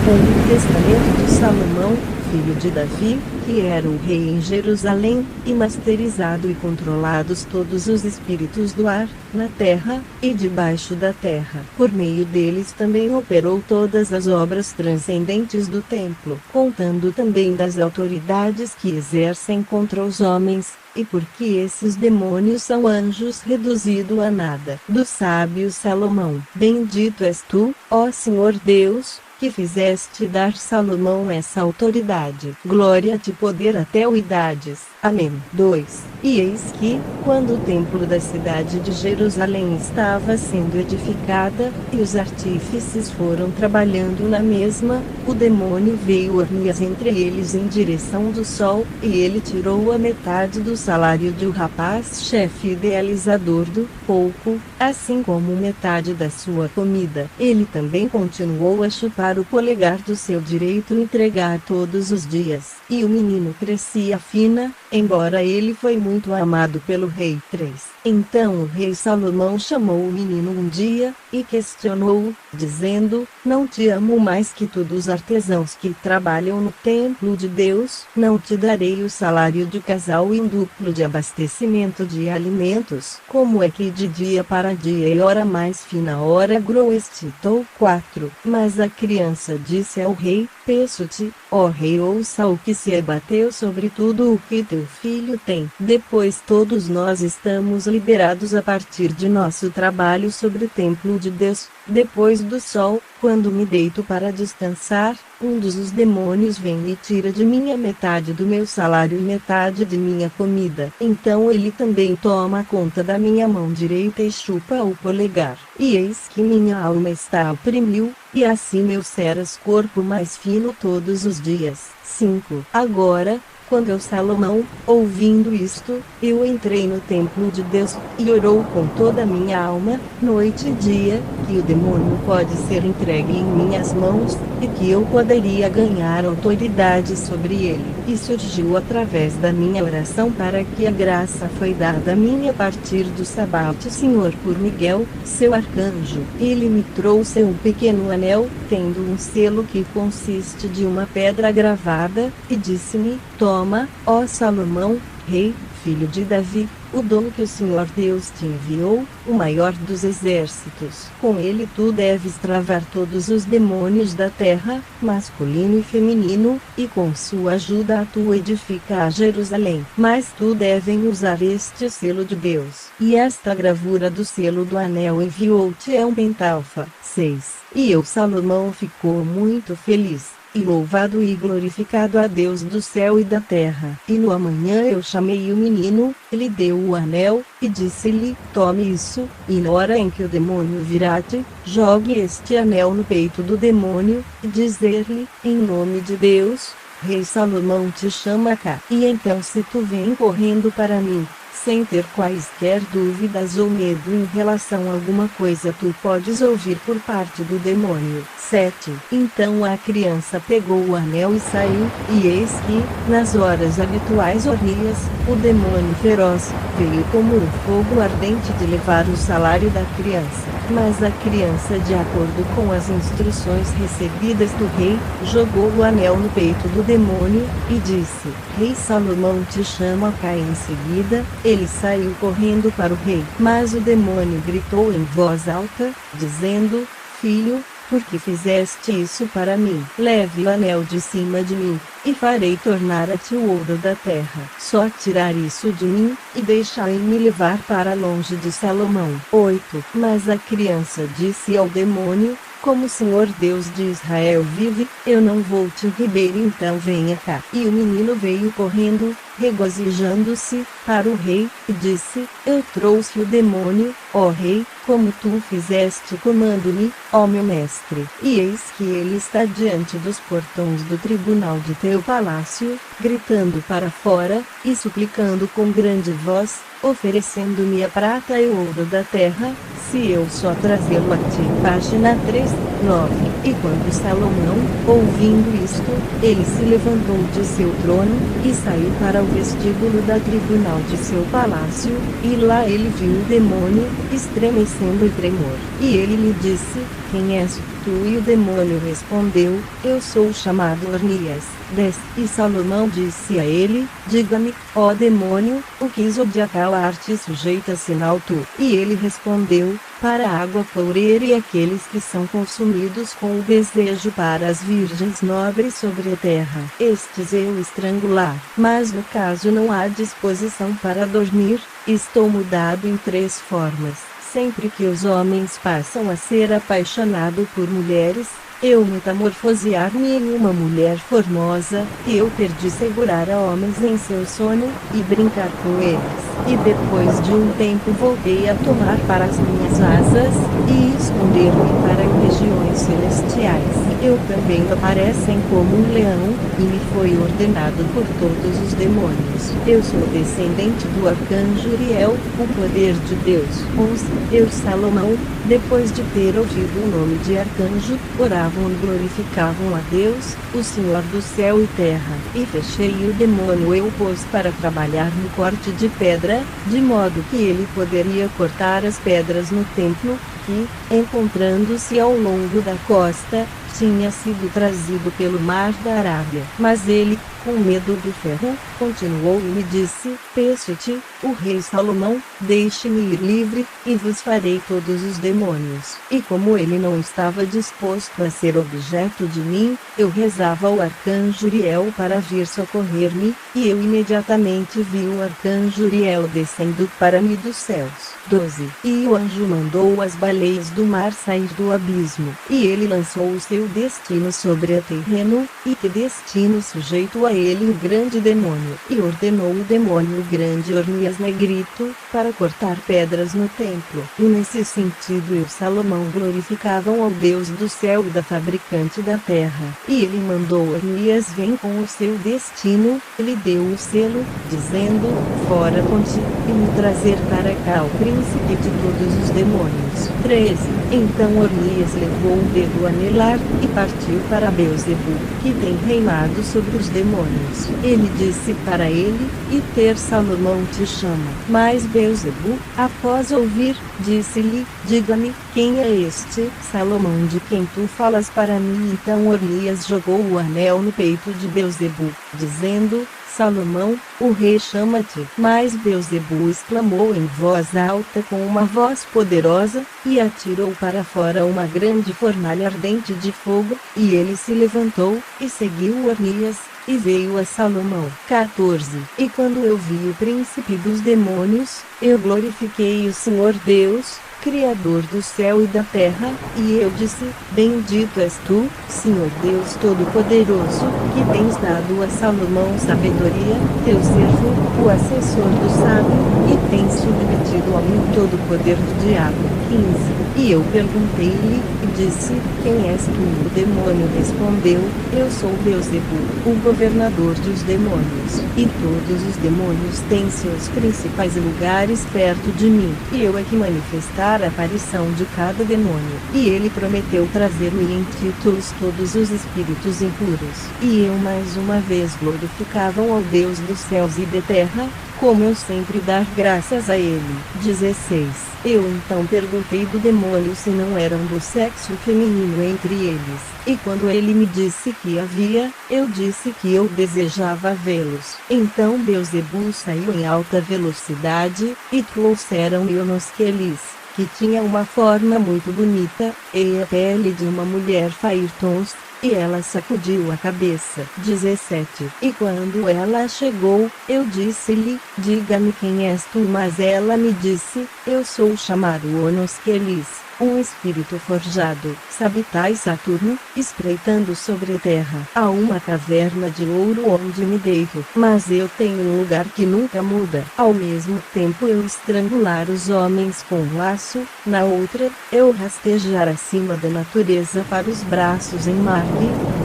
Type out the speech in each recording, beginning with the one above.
segundo o testamento de Salomão, filho de Davi, que era o rei em Jerusalém, e masterizado e controlados todos os espíritos do ar, na terra, e debaixo da terra. Por meio deles também operou todas as obras transcendentes do templo, contando também das autoridades que exercem contra os homens, e porque esses demônios são anjos reduzidos a nada. Do sábio Salomão. Bendito és tu, ó Senhor Deus, que fizeste dar Salomão essa autoridade. Glória-te poder até idades. Amém. 2. E eis que, quando o templo da cidade de Jerusalém estava sendo edificada, e os artífices foram trabalhando na mesma, o demônio veio Ornias entre eles em direção do sol, e ele tirou a metade do salário do rapaz chefe idealizador do pouco, assim como metade da sua comida. Ele também continuou a chupar o polegar do seu direito e entregar todos os dias. E o menino crescia fina, embora ele foi muito amado pelo rei. 3. Então o rei Salomão chamou o menino um dia, e questionou-o, dizendo: Não te amo mais que todos os artesãos que trabalham no templo de Deus? Não te darei o salário de casal em duplo de abastecimento de alimentos? Como é que de dia para dia e hora mais fina hora groestitou? 4. Mas a criança disse ao rei: Peço-te, ó rei, ouça o que se abateu sobre tudo o que teu filho tem. Depois todos nós estamos liberados a partir de nosso trabalho sobre o templo de Deus. Depois do sol, quando me deito para descansar, um dos demônios vem e tira de mim a metade do meu salário e metade de minha comida. Então ele também toma conta da minha mão direita e chupa o polegar. E eis que minha alma está oprimiu, e assim meu serás corpo mais fino todos os dias. 5. Agora, quando eu Salomão, ouvindo isto, eu entrei no templo de Deus, e orou com toda a minha alma, noite e dia, que o demônio pode ser entregue em minhas mãos, e que eu poderia ganhar autoridade sobre ele. E surgiu através da minha oração para que a graça foi dada a mim a partir do sabate Senhor por Miguel, seu arcanjo. Ele me trouxe um pequeno anel, tendo um selo que consiste de uma pedra gravada, e disse-me: Toma, ó Salomão, rei, filho de Davi, o dom que o Senhor Deus te enviou, o maior dos exércitos. Com ele tu deves travar todos os demônios da terra, masculino e feminino, e com sua ajuda tu edifica Jerusalém. Mas tu devem usar este selo de Deus. E esta gravura do selo do anel enviou-te a um pentalfa. 6. E eu Salomão ficou muito feliz, e louvado e glorificado a Deus do céu e da terra. E no amanhã eu chamei o menino, ele deu o anel, e disse-lhe: Tome isso, e na hora em que o demônio virá-te, jogue este anel no peito do demônio, e dizer-lhe: Em nome de Deus, rei Salomão te chama cá. E então se tu vem correndo para mim, sem ter quaisquer dúvidas ou medo em relação a alguma coisa, tu podes ouvir por parte do demônio. 7. Então a criança pegou o anel e saiu, e eis que, nas horas habituais Ornias, o demônio feroz, veio como um fogo ardente de levar o salário da criança. Mas a criança, de acordo com as instruções recebidas do rei, jogou o anel no peito do demônio, e disse: Rei Salomão te chama cá. Em seguida, ele saiu correndo para o rei. Mas o demônio gritou em voz alta, dizendo: Filho, por que fizeste isso para mim? Leve o anel de cima de mim, e farei tornar a ti o ouro da terra. Só tirar isso de mim, e deixai-me levar para longe de Salomão. 8. Mas a criança disse ao demônio: Como o Senhor Deus de Israel vive, eu não vou te inibir, então venha cá. E o menino veio correndo, regozijando-se, para o rei, e disse: Eu trouxe o demônio, ó rei, como tu fizeste, comando-me, ó meu mestre. E eis que ele está diante dos portões do tribunal de teu palácio, gritando para fora, e suplicando com grande voz, oferecendo-me a prata e o ouro da terra, se eu só trazê-lo a ti. Página 3, 9. E quando Salomão, ouvindo isto, ele se levantou de seu trono, e saiu para o vestíbulo da tribunal de seu palácio, e lá ele viu o demônio, estremecendo em tremor. E ele lhe disse: Quem és? tu? E o demônio respondeu: eu sou chamado Ornias. 10. E Salomão disse a ele: diga-me, ó demônio, o que de calar-te sujeita-se na altura? E ele respondeu: para a água coureira e aqueles que são consumidos com o desejo, para as virgens nobres sobre a terra. Estes eu estrangular. Mas no caso não há disposição para dormir, estou mudado em 3 formas. Sempre que os homens passam a ser apaixonados por mulheres, eu metamorfosear-me em uma mulher formosa, eu perdi segurar a homens em seu sono, e brincar com eles. E depois de um tempo voltei a tomar para as minhas asas, e esconder-me para regiões celestiais. Eu também aparecem como um leão, e me foi ordenado por todos os demônios. Eu sou descendente do arcanjo Uriel, o poder de Deus. 11. Eu Salomão, depois de ter ouvido o nome de arcanjo, orava e glorificavam a Deus, o Senhor do céu e terra. E fechei o demônio eu pus para trabalhar no corte de pedra, de modo que ele poderia cortar as pedras no templo, que, encontrando-se ao longo da costa, tinha sido trazido pelo mar da Arábia. Mas ele, com medo do ferro, continuou e me disse: Peixe-te, o rei Salomão, deixe-me ir livre, e vos farei todos os demônios. E como ele não estava disposto a ser objeto de mim, eu rezava ao arcanjo Uriel para vir socorrer-me, e eu imediatamente vi o arcanjo Uriel descendo para mim dos céus. 12. E o anjo mandou as baleias do mar sair do abismo, e ele lançou o seu destino sobre a terreno, e que destino sujeito a ele o grande demônio, e ordenou o demônio grande Ornias Negrito, para cortar pedras no templo. E nesse sentido eu Salomão glorificavam ao Deus do céu e da fabricante da terra. E ele mandou Ornias vem com o seu destino, ele deu o selo, dizendo: fora conte, e me trazer para cá o príncipe de todos os demônios. 13. Então Ornias levou um dedo anelar, e partiu para Beelzebu, que tem reinado sobre os demônios. Ele disse para ele: e ter Salomão te chama. Mas Beelzebu, após ouvir, disse-lhe: diga-me, quem é este Salomão de quem tu falas para mim? Então Ornias jogou o anel no peito de Beelzebu, dizendo: Salomão, o rei chama-te. Mas Beelzebu exclamou em voz alta com uma voz poderosa, e atirou para fora uma grande fornalha ardente de fogo, e ele se levantou, e seguiu Ornias, e veio a Salomão. 14. E quando eu vi o príncipe dos demônios, eu glorifiquei o Senhor Deus, Criador do céu e da terra, e eu disse: bendito és tu, Senhor Deus Todo-Poderoso, que tens dado a Salomão sabedoria, teu servo, o assessor do sábio, e tens submetido a mim todo o poder do diabo. 15. E eu perguntei-lhe, e disse: quem és tu? O demônio respondeu: eu sou Beelzebu, o governador dos demônios, e todos os demônios têm seus principais lugares perto de mim, e eu é que manifestar a aparição de cada demônio. E ele prometeu trazer-me em títulos todos os espíritos impuros. E eu mais uma vez glorificavam ao Deus dos céus e da terra, como eu sempre dar graças a ele. 16. Eu então perguntei do demônio se não eram do sexo feminino entre eles, e quando ele me disse que havia, eu disse que eu desejava vê-los. Então Beelzebu saiu em alta velocidade, e trouxeram-me Onosquelis, que tinha uma forma muito bonita, e a pele de uma mulher fairtons, e ela sacudiu a cabeça. 17. E quando ela chegou, eu disse-lhe: diga-me quem és tu? Mas ela me disse: eu sou chamado Onosquelis, um espírito forjado. Sabitai Saturno, espreitando sobre a terra. Há uma caverna de ouro onde me deito, mas eu tenho um lugar que nunca muda. Ao mesmo tempo eu estrangular os homens com um laço, na outra, eu rastejar acima da natureza para os braços em Marte,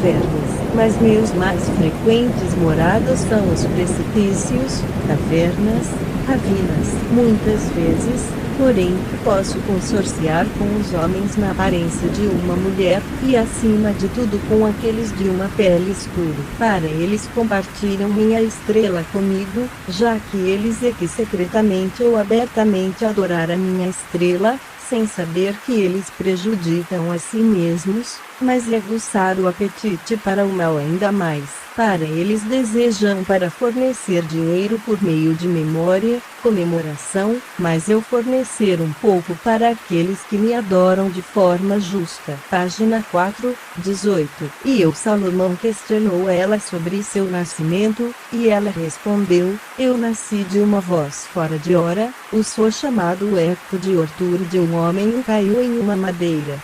vermes. Mas meus mais frequentes moradas são os precipícios, cavernas, ravinas. Muitas vezes, porém, posso consorciar com os homens na aparência de uma mulher, e acima de tudo com aqueles de uma pele escura. Para eles compartilham minha estrela comigo, já que eles é que secretamente ou abertamente adorar a minha estrela, sem saber que eles prejudicam a si mesmos, mas é aguçar o apetite para o mal ainda mais. Para eles desejam para fornecer dinheiro por meio de memória, comemoração, mas eu fornecer um pouco para aqueles que me adoram de forma justa. Página 4, 18. E eu, Salomão, questionou ela sobre seu nascimento, e ela respondeu: eu nasci de uma voz fora de hora, sou chamado eco de ortura de um homem caiu em uma madeira.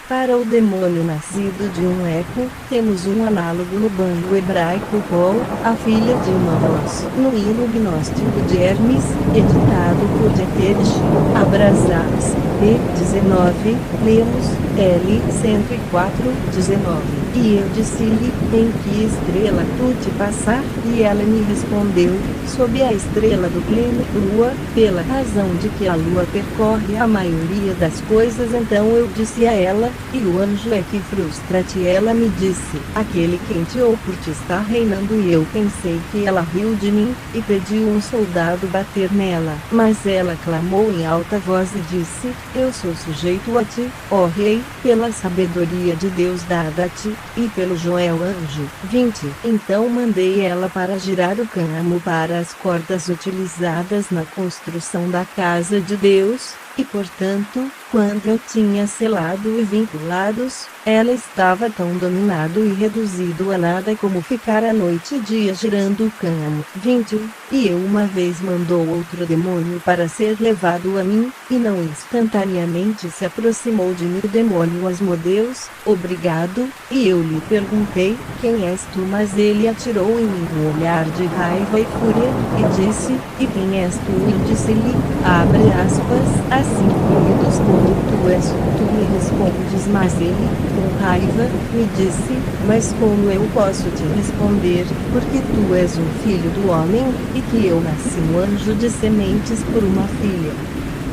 Para o demônio nascido de um eco, temos um análogo no bando hebraico Pol, a filha de uma voz. No hino gnóstico de Hermes, editado por Dietrich Abrazax, p. 19, lemos, L. 104, 19. E eu disse-lhe: em que estrela tu te passar? E ela me respondeu: sob a estrela do pleno lua, pela razão de que a lua percorre a maioria das coisas. Então eu disse a ela: e o anjo é que frustra-te? Ela me disse: aquele quem te ou por ti está reinando. E eu pensei que ela riu de mim, e pediu um soldado bater nela. Mas ela clamou em alta voz e disse: eu sou sujeito a ti, ó rei, pela sabedoria de Deus dada a ti, e pelo Joel anjo. 20. Então mandei ela para girar o cânhamo para as cordas utilizadas na construção da casa de Deus, e portanto, quando eu tinha selado e vinculados, ela estava tão dominado e reduzido a nada como ficar a noite e dia girando o cânhamo. 21. E eu uma vez mandou outro demônio para ser levado a mim, e não instantaneamente se aproximou de mim o demônio Asmodeus, obrigado, e eu lhe perguntei: quem és tu? Mas ele atirou em mim um olhar de raiva e fúria, e disse: e quem és tu? E disse-lhe, abre aspas, assim queridos como tu és, tu me respondes. Mas ele, com raiva, me disse: mas como eu posso te responder, porque tu és um filho do homem, e que eu nasci um anjo de sementes por uma filha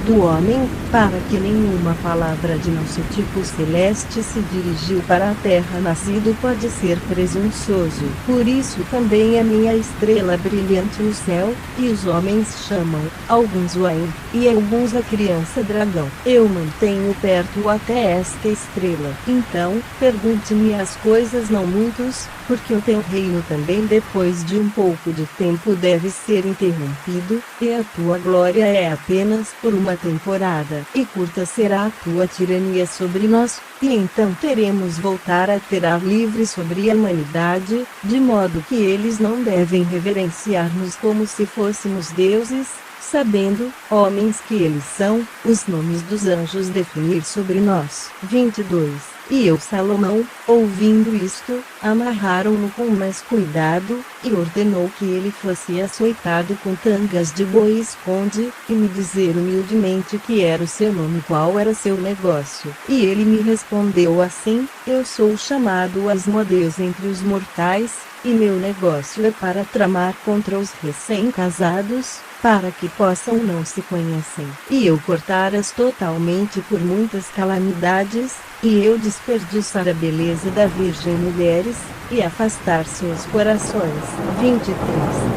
do homem, para que nenhuma palavra de nosso tipo celeste se dirigiu para a terra nascido pode ser presunçoso. Por isso também a minha estrela brilhante no céu, e os homens chamam, alguns o Ain, e alguns a criança dragão. Eu mantenho perto até esta estrela. Então, pergunte-me as coisas não muitos, porque o teu reino também depois de um pouco de tempo deve ser interrompido, e a tua glória é apenas por uma temporada, e curta será a tua tirania sobre nós, e então teremos voltar a ter ar livre sobre a humanidade, de modo que eles não devem reverenciar-nos como se fôssemos deuses, sabendo, homens que eles são, os nomes dos anjos definir sobre nós. 22. E eu, Salomão, ouvindo isto, amarraram-no com mais cuidado, e ordenou que ele fosse açoitado com tangas de boi. Esconde, e me dizer humildemente que era o seu nome, qual era seu negócio. E ele me respondeu assim: eu sou chamado Asmodeus entre os mortais, e meu negócio é para tramar contra os recém-casados, para que possam não se conhecer. E eu cortar-as totalmente por muitas calamidades, e eu desperdiçar a beleza da virgem mulheres, e afastar seus corações. 23.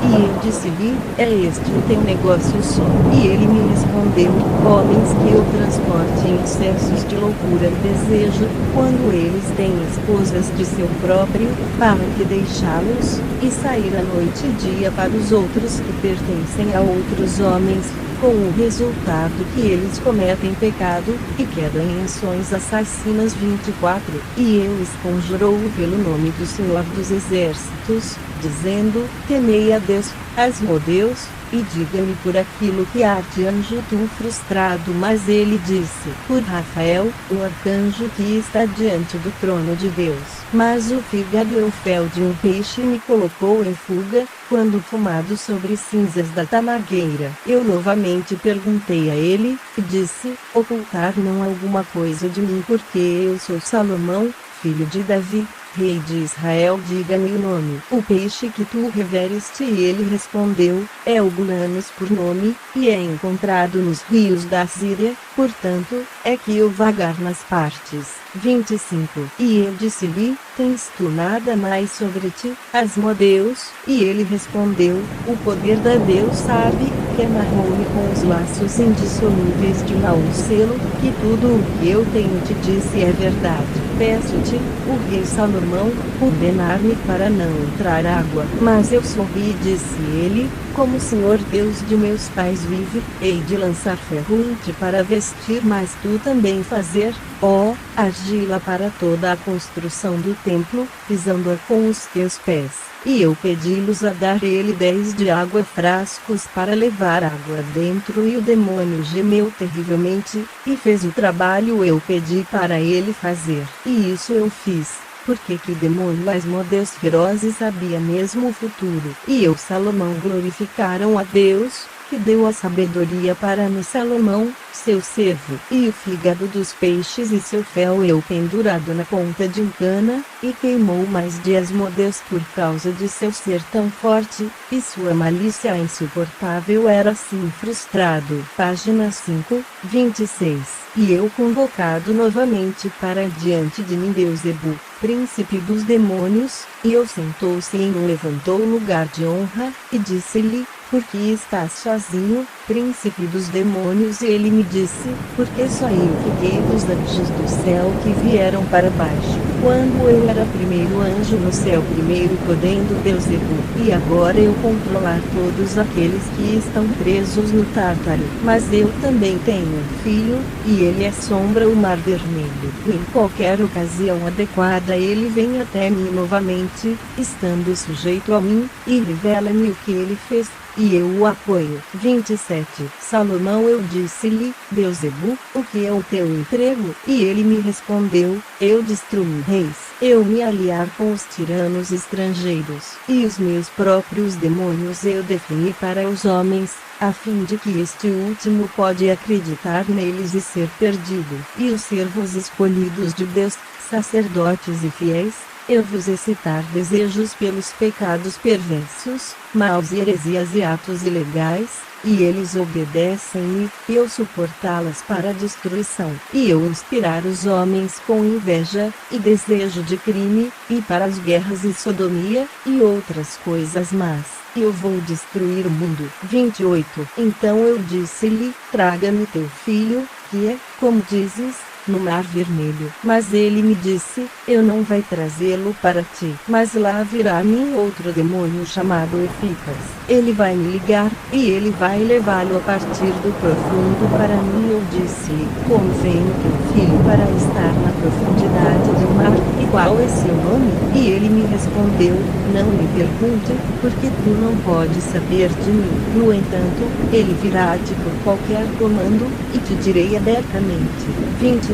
E eu disse-lhe: é este o teu negócio só? E ele me respondeu: homens que o transportem em excessos de loucura e desejo, quando eles têm esposas de seu próprio, para que deixá-los, e sair à noite e dia para os outros que pertencem a outros homens, com o resultado que eles cometem pecado, e quedam em ações assassinas. 24. E eu esconjurou-o pelo nome do Senhor dos Exércitos, dizendo: temei a Deus, Asmodeus, e diga-me por aquilo que há de anjo tu frustrado. Mas ele disse: por Rafael, o arcanjo que está diante do trono de Deus. Mas o fígado e o fel de um peixe me colocou em fuga, quando fumado sobre cinzas da tamagueira. Eu novamente perguntei a ele, e disse: ocultar não alguma coisa de mim, porque eu sou Salomão, filho de Davi, rei de Israel. Diga-me o nome. O peixe que tu revereste. E ele respondeu: é o Gulanos por nome, e é encontrado nos rios da Síria, portanto, é que eu vagar nas partes. 25. E eu disse-lhe: tens tu nada mais sobre ti, Asmodeus? E ele respondeu: o poder da Deus sabe, que amarrou-me com os laços indissolúveis de um selo, que tudo o que eu tenho te disse é verdade. Peço-te, o rei Salomão, ordenar-me para não entrar água. Mas eu sorri e disse ele, como o Senhor Deus de meus pais vive, hei de lançar ferro em ti para vestir, mas tu também fazer, ó, argila para toda a construção do templo, pisando-a com os teus pés. E eu pedi-los a dar ele 10 de água frascos para levar água dentro, e o demônio gemeu terrivelmente, e fez o trabalho eu pedi para ele fazer. E isso eu fiz, porque que demônio Asmodeus feroz sabia mesmo o futuro. E eu Salomão glorificaram a Deus, que deu a sabedoria para me Salomão, seu servo, e o fígado dos peixes e seu fel eu pendurado na ponta de um cana, e queimou mais de Asmodeus por causa de seu ser tão forte, e sua malícia insuportável era assim frustrado. Página 5, 26. E eu convocado novamente para diante de mim Beuzebu, príncipe dos demônios, e eu sentou-se e levantou o lugar de honra, e disse-lhe, por que estás sozinho, príncipe dos demônios? E ele me disse, porque só eu fiquei dos anjos do céu que vieram para baixo. Quando eu era primeiro anjo no céu, primeiro podendo Beuzebu, e agora eu controlar todos aqueles que estão presos no Tártaro. Mas eu também tenho um filho, e ele assombra o mar vermelho. E em qualquer ocasião adequada ele vem até mim novamente, estando sujeito a mim, e revela-me o que ele fez, e eu o apoio. 27. Salomão eu disse-lhe, Beuzebu, o que é o teu emprego? E ele me respondeu, eu destruo reis, eu me aliar com os tiranos estrangeiros, e os meus próprios demônios eu defini para os homens, a fim de que este último pode acreditar neles e ser perdido. E os servos escolhidos de Deus, sacerdotes e fiéis, eu vos excitar desejos pelos pecados perversos, maus e heresias e atos ilegais, e eles obedecem-me, e eu suportá-las para a destruição. E eu inspirar os homens com inveja, e desejo de crime, e para as guerras e sodomia, e outras coisas más. E eu vou destruir o mundo. 28. Então eu disse-lhe, traga-me teu filho, que é, como dizes, no mar vermelho. Mas ele me disse, eu não vai trazê-lo para ti. Mas lá virá a mim outro demônio chamado Eficas. Ele vai me ligar, e ele vai levá-lo a partir do profundo para mim. Eu disse-lhe, como vem o teu filho para estar na profundidade do mar, e qual é seu nome? E ele me respondeu, não me pergunte, porque tu não podes saber de mim. No entanto, ele virá-te por qualquer comando, e te direi abertamente. 29.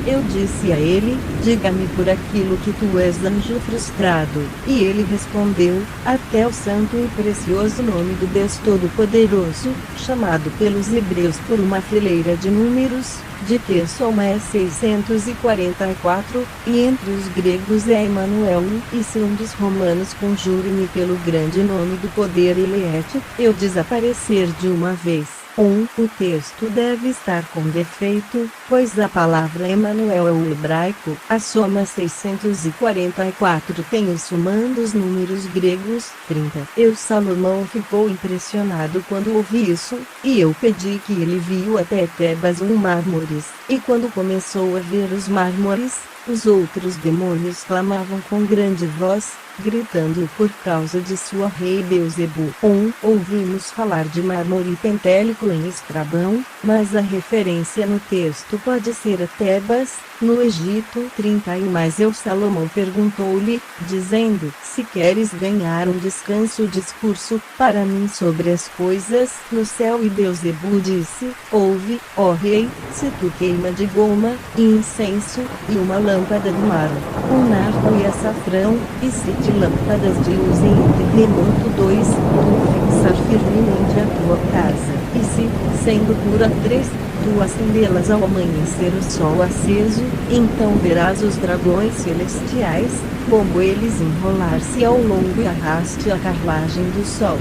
Eu disse a ele, diga-me por aquilo que tu és anjo frustrado. E ele respondeu, até o santo e precioso nome do Deus Todo-Poderoso, chamado pelos hebreus por uma fileira de números, de que soma é 644, e entre os gregos é Emanuel, e se um dos romanos conjure-me pelo grande nome do poder Eliete, eu desaparecer de uma vez. O texto deve estar com defeito, pois a palavra Emanuel é o hebraico, a soma 644 tem os sumandos números gregos, 30. Eu Salomão ficou impressionado quando ouvi isso, e eu pedi que ele viu até Tebas mármores, e quando começou a ver os mármores, os outros demônios clamavam com grande voz, gritando por causa de sua rei Beuzebu. Ouvimos falar de mármore e pentélico em Estrabão, mas a referência no texto pode ser a Tebas, no Egito. 30. E mais eu Salomão perguntou-lhe, dizendo, se queres ganhar um descanso discurso para mim sobre as coisas no céu. E Beuzebu disse, ouve, ó rei, se tu queima de goma, e incenso, e uma lâmpada do mar, um nardo e açafrão, e 7 lâmpadas de luz em um terremoto. 2, tu fixar firmemente a tua casa, e se, sendo pura 3, tu acendê-las ao amanhecer o sol aceso, então verás os dragões celestiais, como eles enrolar-se ao longo e arraste a carruagem do sol.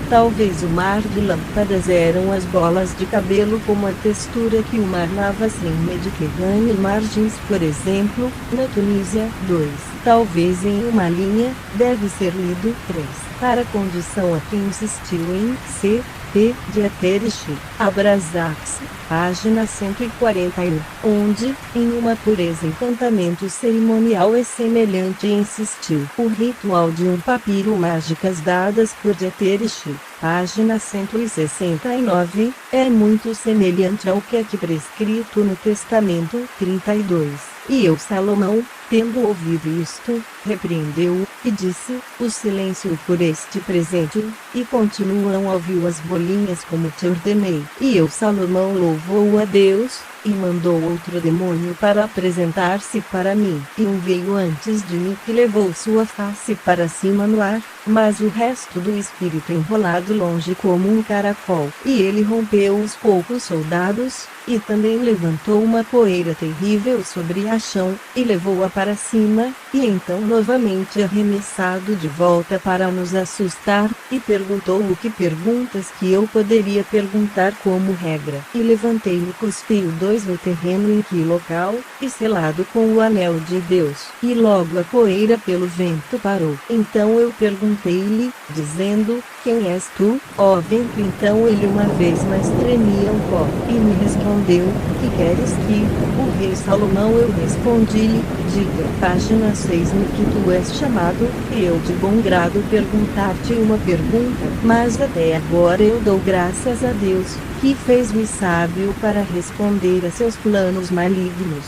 Talvez o mar de lâmpadas eram as bolas de cabelo como a textura que o mar lava-se em Mediterrâneo margens, por exemplo, na Tunísia. 2. Talvez em uma linha, deve ser lido. 3. Para a condição a que insistiu em C, P. Dieterich, Abrasax, página 141, onde, em uma pureza encantamento cerimonial é semelhante e insistiu. O ritual de um papiro mágicas dadas por Dieterich, página 169, é muito semelhante ao que é aqui prescrito no Testamento 32. E eu, Salomão, tendo ouvido isto, repreendeu-o, e disse, o silêncio por este presente, e continuam ouviu as bolinhas como te ordenei. E eu, Salomão, louvou a Deus, e mandou outro demônio para apresentar-se para mim. E um veio antes de mim que levou sua face para cima no ar, mas o resto do espírito enrolado longe como um caracol. E ele rompeu os poucos soldados, e também levantou uma poeira terrível sobre a chão, e levou-a para cima, e então novamente arremessado de volta para nos assustar, e perguntou o que perguntas que eu poderia perguntar como regra. E levantei-me e cuspiu dois no terreno em que local, e selado com o anel de Deus. E logo a poeira pelo vento parou. Então eu perguntei-lhe, dizendo, quem és tu, ó vento? Então ele uma vez mais tremia um pouco, e me respondeu, que queres que, o rei Salomão? Eu respondi-lhe, diga, página 6, no que tu és chamado, e eu de bom grado perguntar-te uma pergunta, mas até agora eu dou graças a Deus, que fez-me sábio para responder a seus planos malignos.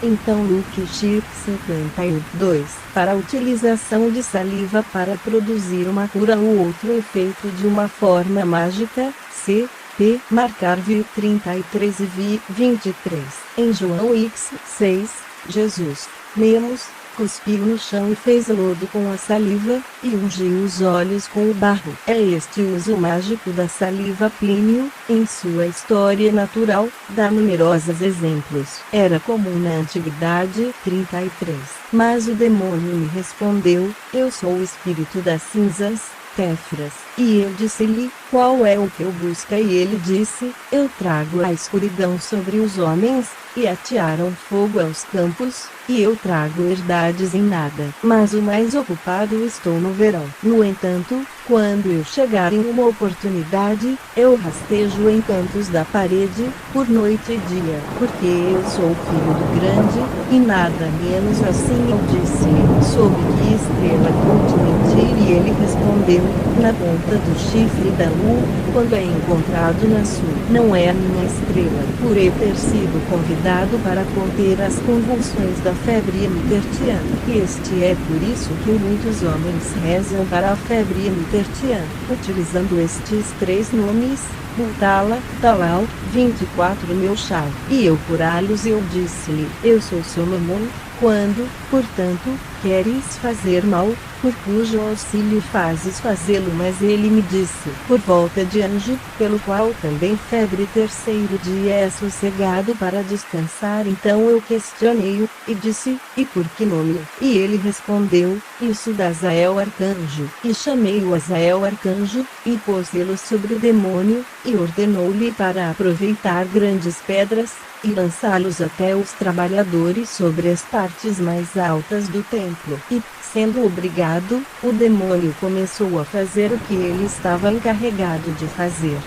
Então Luke Chip 52. Para a utilização de saliva para produzir uma cura ou outro efeito de uma forma mágica, c. P. Marcar-vi 33 e vi 23. Em João X 6, Jesus, lemos, cuspiu no chão e fez lodo com a saliva, e ungiu os olhos com o barro. É este o uso mágico da saliva. Plínio, em sua História Natural, dá numerosos exemplos. Era comum na antiguidade. 33. Mas o demônio me respondeu, eu sou o espírito das cinzas, Téfras. E eu disse-lhe, qual é o que eu busco? E ele disse, eu trago a escuridão sobre os homens, e atearam fogo aos campos, e eu trago herdades em nada. Mas o mais ocupado estou no verão. No entanto, quando eu chegar em uma oportunidade, eu rastejo em cantos da parede, por noite e dia, porque eu sou filho do grande, e nada menos assim. Eu disse-lhe, sob que estrela tu mentir? E ele respondeu, na ponta do chifre da lua, quando é encontrado na sul. Não é a minha estrela, por eu ter sido convidado para conter as convulsões da febre hemitertiana. Este é por isso que muitos homens rezam para a febre hemitertiana, utilizando estes três nomes, Bultala, Talal, 24 Melchal. E eu curá-los eu disse-lhe, eu sou Salomão, quando, portanto, queres fazer mal, por cujo auxílio fazes fazê-lo? Mas ele me disse, por volta de anjo, pelo qual também febre terceiro dia é sossegado para descansar. Então eu questionei-o, e disse, e por que nome? E ele respondeu, isso da Azael arcanjo. E chamei-o Azael arcanjo, e pôs-lo sobre o demônio, e ordenou-lhe para aproveitar grandes pedras, e lançá-los até os trabalhadores sobre as partes mais altas do templo. E, sendo obrigado, o demônio começou a fazer o que ele estava encarregado de fazer.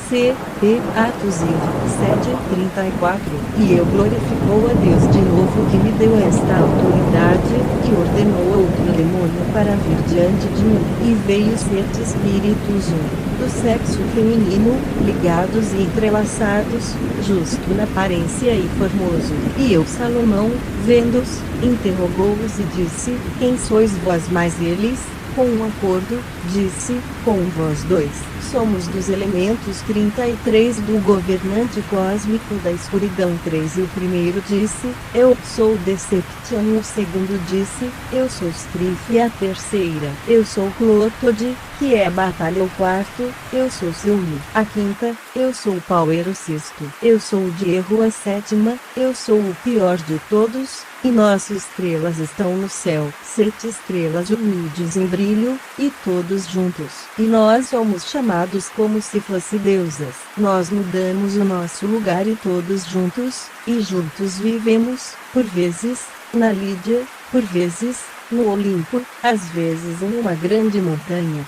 C. P. Atos 7:34. E eu glorificou a Deus de novo que me deu esta autoridade, e ordenou a outro demônio para vir diante de mim. E veio 7 espíritos do sexo feminino, ligados e entrelaçados, justo na aparência e formoso. E eu, Salomão, vendo-os, interrogou-os e disse, quem sois vós? Mais eles, com um acordo, disse, com vós dois, somos dos elementos. 33 do governante cósmico da escuridão. 3 E o primeiro disse, eu sou Deception. O segundo disse, eu sou Strif. E a terceira, eu sou Clotode, que é a batalha. O quarto, eu sou Silmi. A quinta, eu sou Power. O sexto, eu sou o Dierro. A sétima, eu sou o pior de todos, e nossas estrelas estão no céu. 7 estrelas humildes em brilho, e todos juntos. E nós somos chamados como se fossem deusas. Nós mudamos o nosso lugar e todos juntos, e juntos vivemos, por vezes, na Lídia, por vezes, no Olimpo, às vezes em uma grande montanha.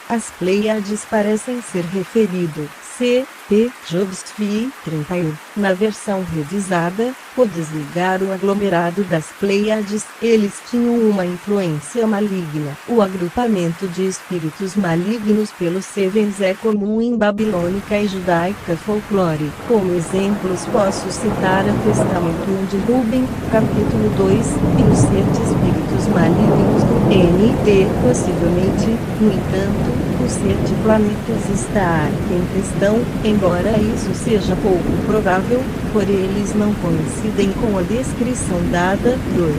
As Pleiades parecem ser referido. C.P. Jobsvi 31. Na versão revisada, por desligar o aglomerado das Pleiades, eles tinham uma influência maligna. O agrupamento de espíritos malignos pelos Sevens é comum em babilônica e judaica folclore. Como exemplos posso citar a Testamento de Rubem, capítulo 2, e os 7 espíritos malignos do NT. Possivelmente, no entanto, os 7 planetas está aqui em questão, embora isso seja pouco provável, por eles não coincidem com a descrição dada. 2.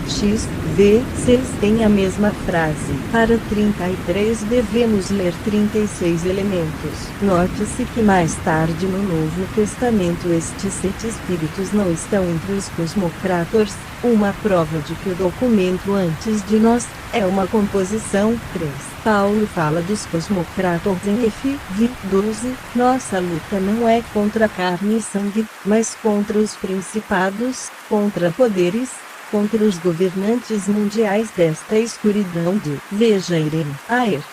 X, V, 6 tem a mesma frase. Para 33 devemos ler 36 elementos. Note-se que mais tarde no Novo Testamento estes 7 espíritos não estão entre os cosmocrators, uma prova de que o documento antes de nós é uma composição. 3. Paulo fala dos cosmocrators em F.V. 12. Nossa luta não é contra carne e sangue, mas contra os principados, contra poderes, contra os governantes mundiais desta escuridão de Veja Irene Aer.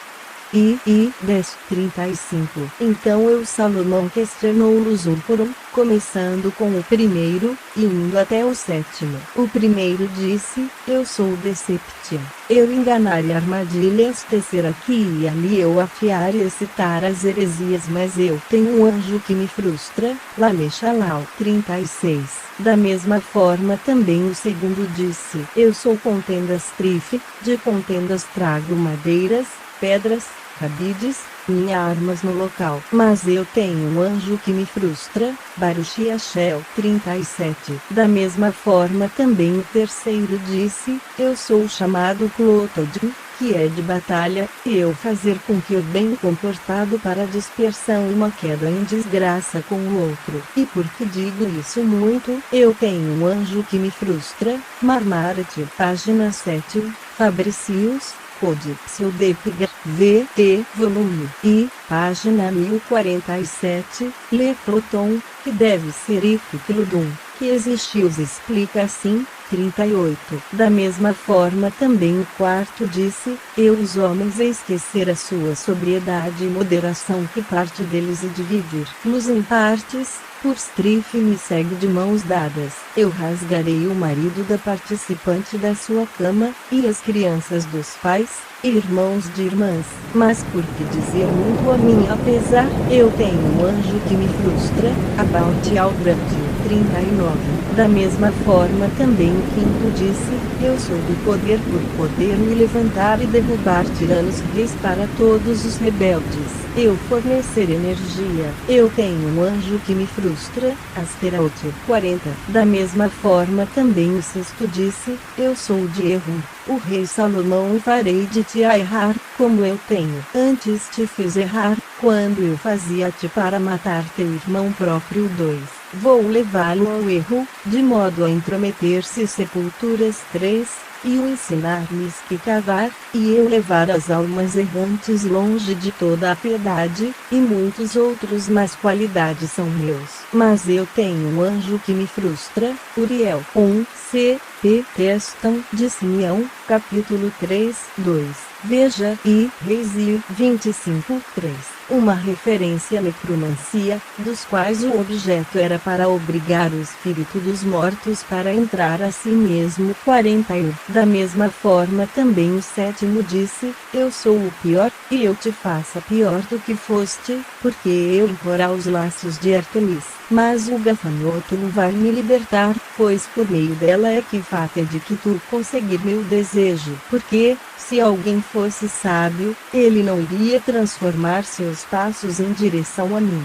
10:35. Então Salomão questionou Lusúrporon, começando com o primeiro, e indo até o 7º. O primeiro disse, eu sou Deception. Eu enganar e armadilhas tecer aqui e ali eu afiar e excitar as heresias mas eu tenho um anjo que me frustra, Lamexalau 36. Da mesma forma também o segundo disse, eu sou contendas trife, de contendas trago madeiras, pedras, cabides, minha armas no local. Mas eu tenho um anjo que me frustra, Baruch Ashel 37. Da mesma forma também o terceiro disse, eu sou chamado Clotodin, que é de batalha, e eu fazer com que o bem comportado para dispersão e uma queda em desgraça com o outro. E porque digo isso muito, eu tenho um anjo que me frustra, Marmaret, página 7, Fabricius, Code Pseudepger, VT, volume I, página 1047, Lê Ploton, que deve ser Ictludum, que existiu explica assim, 38. Da mesma forma também o quarto disse, eu os homens a esquecer a sua sobriedade e moderação que parte deles e dividir-nos em partes, por strife me segue de mãos dadas. Eu rasgarei o marido da participante da sua cama, e as crianças dos pais, irmãos de irmãs. Mas por que dizer muito a mim apesar, eu tenho um anjo que me frustra, About Albrand 39. Da mesma forma também o quinto disse, eu sou do poder por poder me levantar e derrubar tiranos reis para todos os rebeldes. Eu fornecer energia. Eu tenho um anjo que me frustra, Asterote 40. Da mesma forma também o sexto disse, eu sou de erro. O rei Salomão farei de ti a errar, como eu tenho. Antes te fiz errar, quando eu fazia-te para matar teu irmão próprio. 2. Vou levá-lo ao erro, de modo a intrometer-se sepulturas. 3. E o ensinar-lhes que cavar, e eu levar as almas errantes longe de toda a piedade, e muitos outros mais qualidades são meus. Mas eu tenho um anjo que me frustra, Uriel 1, C.P. Testam de Simeão, capítulo 3, 2. Veja, e Reis 25, 3. Uma referência à necromancia, dos quais o objeto era para obrigar o espírito dos mortos para entrar a si mesmo. 41. Da mesma forma também o sétimo disse, eu sou o pior, e eu te faça pior do que foste, porque eu imporá os laços de Artemis. Mas o gafanhoto não vai me libertar, pois por meio dela é que fato é de que tu conseguir meu desejo. Porque, se alguém fosse sábio, ele não iria transformar seus passos em direção a mim.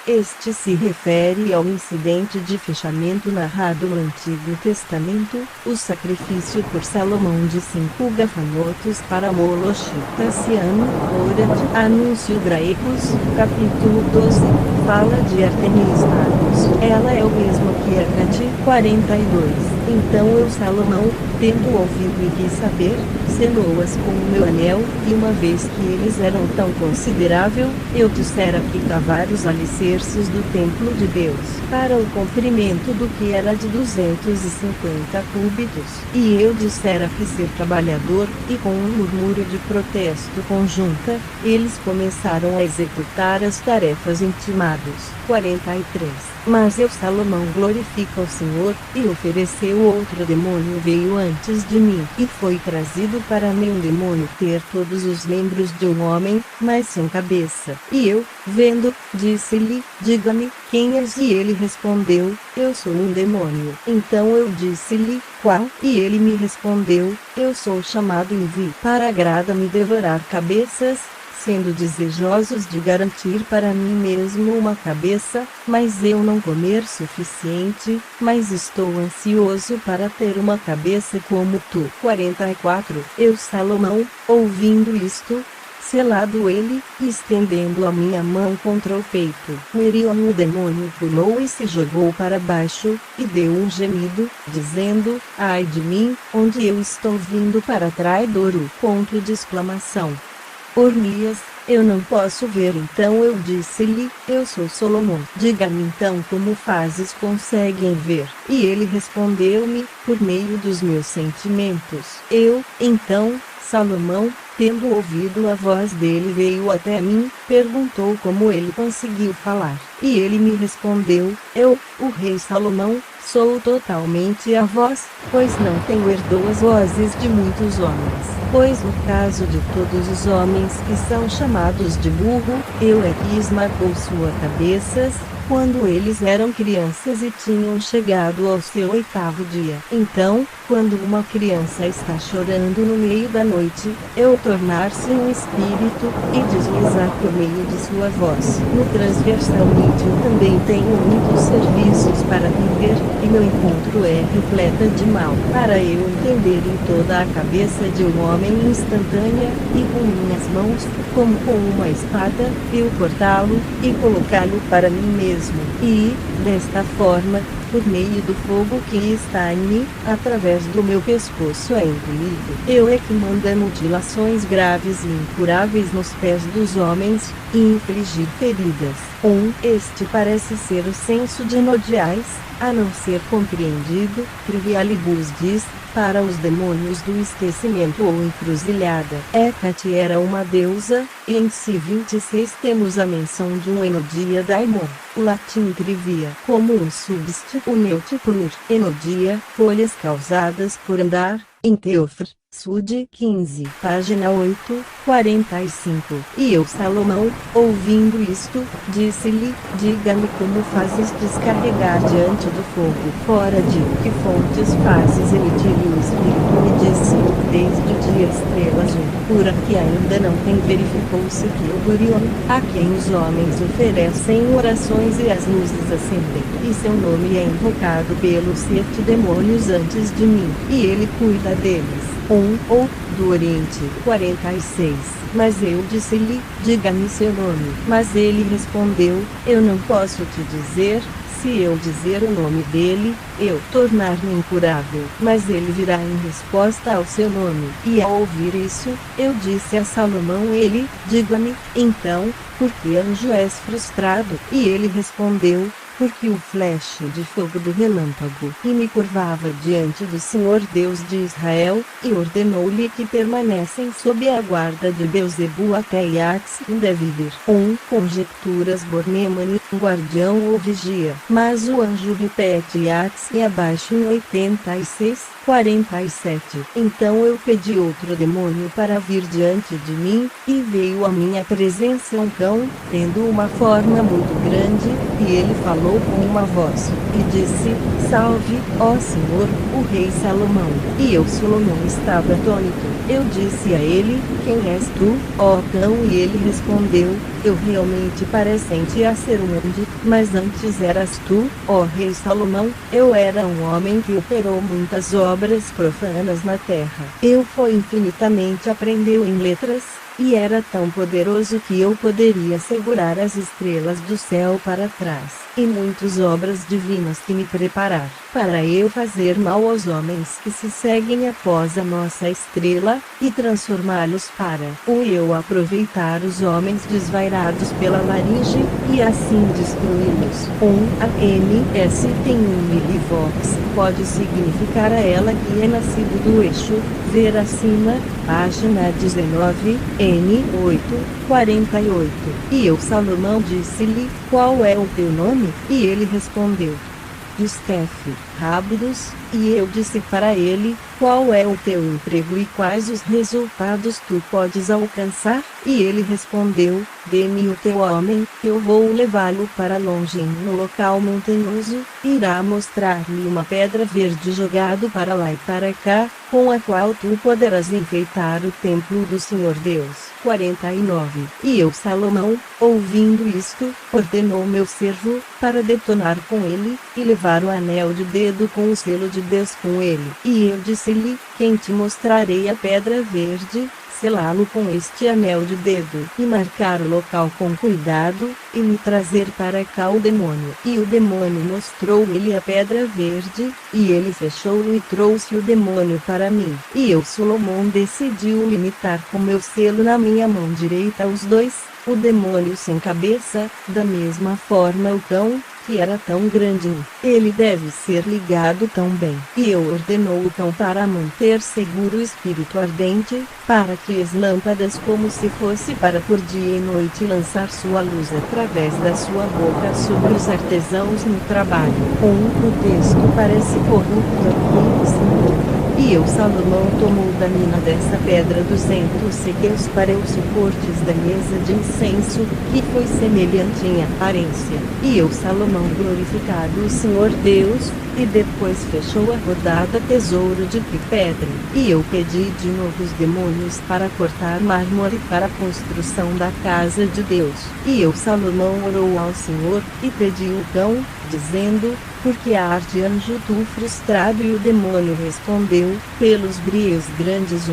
Este se refere ao incidente de fechamento narrado no Antigo Testamento, o sacrifício por Salomão de 5 gafanhotos para Moloch. Taciano, Horat, Anúncio Graecos, capítulo 12, fala de Artemis Magnus. Ela é o mesmo que Hecate. 42. Então Salomão, tendo ouvido e quis saber, senoas com o meu anel, e uma vez que eles eram tão considerável, eu dissera que cavar os alicerces do templo de Deus, para o comprimento do que era de 250 cúbitos, e eu dissera que ser trabalhador, e com um murmúrio de protesto conjunta, eles começaram a executar as tarefas intimados. 43. Mas eu, Salomão, glorifica o Senhor, e ofereceu outro demônio veio antes de mim, e foi trazido para mim um demônio ter todos os membros de um homem, mas sem cabeça. E eu, vendo, disse-lhe, diga-me, quem és? E ele respondeu, eu sou um demônio. Então eu disse-lhe, qual? E ele me respondeu, eu sou chamado envio para agrada-me devorar cabeças, sendo desejosos de garantir para mim mesmo uma cabeça, mas eu não comer suficiente, mas estou ansioso para ter uma cabeça como tu. 44. Eu, Salomão, ouvindo isto, selado ele, e estendendo a minha mão contra o peito, Miriam, o demônio pulou e se jogou para baixo, e deu um gemido, dizendo, ai de mim, onde eu estou vindo para traidouro. Ponto de exclamação. Ornias, eu não posso ver. Então eu disse-lhe, eu sou Salomão. Diga-me então como fazes conseguem ver. E ele respondeu-me, por meio dos meus sentimentos. Eu, então, Salomão, tendo ouvido a voz dele veio até mim, perguntou como ele conseguiu falar. E ele me respondeu, eu, o rei Salomão, sou totalmente a voz, pois não tenho herdou as vozes de muitos homens. Pois no caso de todos os homens que são chamados de burro, eu é que esmagou sua cabeças, quando eles eram crianças e tinham chegado ao seu 8º dia. Então, quando uma criança está chorando no meio da noite, eu tornar-se um espírito, e deslizar por meio de sua voz. No transversalmente eu também tenho muitos serviços para viver, e meu encontro é repleta de mal. Para eu entender em toda a cabeça de um homem instantânea, e com minhas mãos, como com uma espada, eu cortá-lo, e colocá-lo para mim mesmo. E, desta forma, por meio do fogo que está em mim, através do meu pescoço é engolido. Eu é que manda mutilações graves e incuráveis nos pés dos homens, e infligir feridas. Este parece ser o senso de Nodiais, a não ser compreendido, Trivialibus diz, para os demônios do esquecimento ou encruzilhada. Hecate era uma deusa, e em si 26 temos a menção de um Enodia Daimon, o latim trivia, como um substituto neutiplur, Enodia, folhas causadas por andar, em Teofr, Sud 15, página 8, 45. E eu, Salomão, ouvindo isto, disse-lhe, diga-me como fazes descarregar diante do fogo, fora de que fontes fazes emitir. E o Espírito me disse, desde o dia estrelas pura que ainda não tem verificou-se que o Orion, a quem os homens oferecem orações e as luzes acendem, e seu nome é invocado pelos 7 demônios antes de mim, e ele cuida deles. Ou, do Oriente. 46. Mas eu disse-lhe, diga-me seu nome. Mas ele respondeu, eu não posso te dizer, se eu dizer o nome dele, eu tornar-me incurável. Mas ele virá em resposta ao seu nome. E ao ouvir isso, eu disse a Salomão ele, diga-me, então, por que anjo és frustrado? E ele respondeu, porque o fleche de fogo do relâmpago e me curvava diante do Senhor Deus de Israel, e ordenou-lhe que permanecem sob a guarda de Beuzebu até Iax deve vir. Conjecturas Bornemani, guardião ou vigia. Mas o anjo repete Iax e abaixo em 86, 47. Então eu pedi outro demônio para vir diante de mim, e veio à minha presença um cão, tendo uma forma muito grande, e ele falou com uma voz, e disse, salve, ó Senhor, o rei Salomão. E eu, Salomão, estava atônito. Eu disse a ele, quem és tu, ó cão? E ele respondeu, eu realmente parecente a ser um anjo, mas antes eras tu, ó rei Salomão. Eu era um homem que operou muitas obras profanas na terra. Eu foi infinitamente aprendeu em letras, e era tão poderoso que eu poderia segurar as estrelas do céu para trás, e muitas obras divinas que me preparar. para eu fazer mal aos homens que se seguem após a nossa estrela, e transformá-los para ou eu aproveitar os homens desvairados pela laringe, e assim destruí-los. A MS tem milivox, pode significar a ela que é nascido do eixo, ver acima, página 19, N8, 48. E eu Salomão disse-lhe, qual é o teu nome? E ele respondeu, Steph, Rábidos, e eu disse para ele, qual é o teu emprego e quais os resultados tu podes alcançar? E ele respondeu, dê-me o teu homem, que eu vou levá-lo para longe no local montanhoso, irá mostrar-lhe uma pedra verde jogado para lá e para cá, com a qual tu poderás enfeitar o templo do Senhor Deus. 49. E eu Salomão, ouvindo isto, ordenou meu servo, para detonar com ele, e levar o anel de dedo com o selo de Deus com ele. E eu disse-lhe, quem te mostrarei a pedra verde, selá-lo com este anel de dedo, e marcar o local com cuidado, e me trazer para cá o demônio. E o demônio mostrou-lhe a pedra verde, e ele fechou-o e trouxe o demônio para mim. E eu Salomão decidiu limitar com meu selo na minha mão direita os dois, o demônio sem cabeça, da mesma forma o cão, que era tão grande, ele deve ser ligado tão bem. E eu ordenou o cão para manter seguro o espírito ardente, para que as lâmpadas como se fosse para por dia e noite lançar sua luz através da sua boca sobre os artesãos no trabalho. O texto parece corrupto aqui, e eu Salomão tomou da mina dessa pedra 200 sequels para os suportes da mesa de incenso, que foi semelhante em aparência. E eu Salomão glorificado o Senhor Deus, e depois fechou a rodada tesouro de pedra. E eu pedi de novo os demônios para cortar mármore para a construção da casa de Deus. E eu Salomão orou ao Senhor, e pediu o cão, dizendo, porque arde anjo tu frustrado? E o demônio respondeu, pelos brios grandes.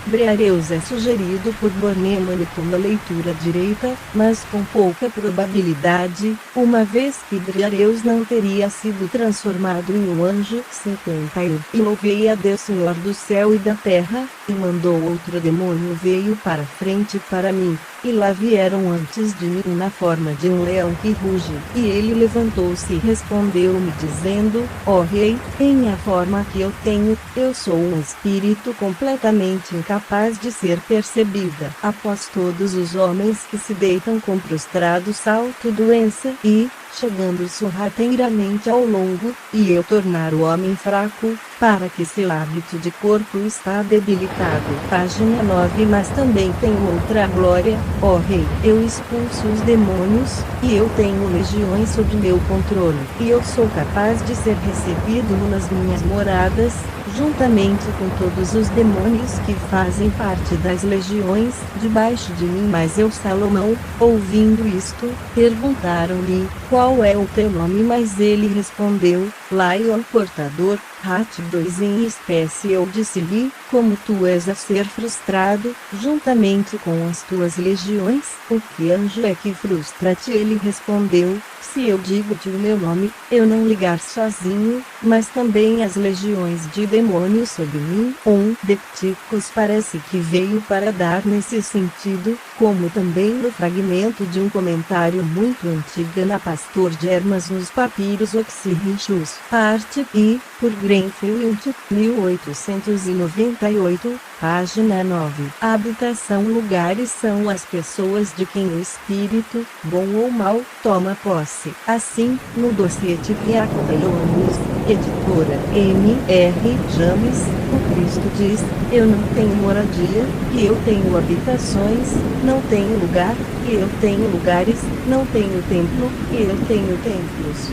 Briareus é sugerido por Bornemann como a leitura direita, mas com pouca probabilidade, uma vez que Briareus não teria sido transformado em um anjo. 51. E louvei a Deus Senhor do céu e da terra, e mandou outro demônio veio para frente para mim, e lá vieram antes de mim na forma de um leão que ruge. E ele levantou-se e respondeu-me dizendo, ó rei, em a forma que eu tenho, eu sou um espírito completamente incapaz de ser percebida. Após todos os homens que se deitam com prostrados salto doença, e, chegando sorrateiramente ao longo, e eu tornar o homem fraco, para que seu hábito de corpo está debilitado. Página 9. Mas também tenho outra glória, ó rei, eu expulso os demônios, e eu tenho legiões sob meu controle, e eu sou capaz de ser recebido nas minhas moradas, juntamente com todos os demônios que fazem parte das legiões, debaixo de mim. Mas eu Salomão, ouvindo isto, perguntaram-lhe, qual é o teu nome? Mas ele respondeu, Lion portador, Rat 2 em espécie. Eu disse-lhe, como tu és a ser frustrado, juntamente com as tuas legiões, o que anjo é que frustra-te? Ele respondeu, se eu digo-te o meu nome, eu não ligar sozinho, mas também as legiões de demônios sob mim. Depticos parece que veio para dar nesse sentido, como também no fragmento de um comentário muito antigo na Pastor de Hermas nos papiros Oxyrhynchus, parte I, por Grenfell, 1898, página 9. Habitação. Lugares são as pessoas de quem o espírito, bom ou mau, toma posse. Assim, no dossiê Piacopelonus, editora M.R. James, o Cristo diz, eu não tenho moradia, e eu tenho habitações, não tenho lugar, e eu tenho lugares, não tenho templo, e eu tenho templos.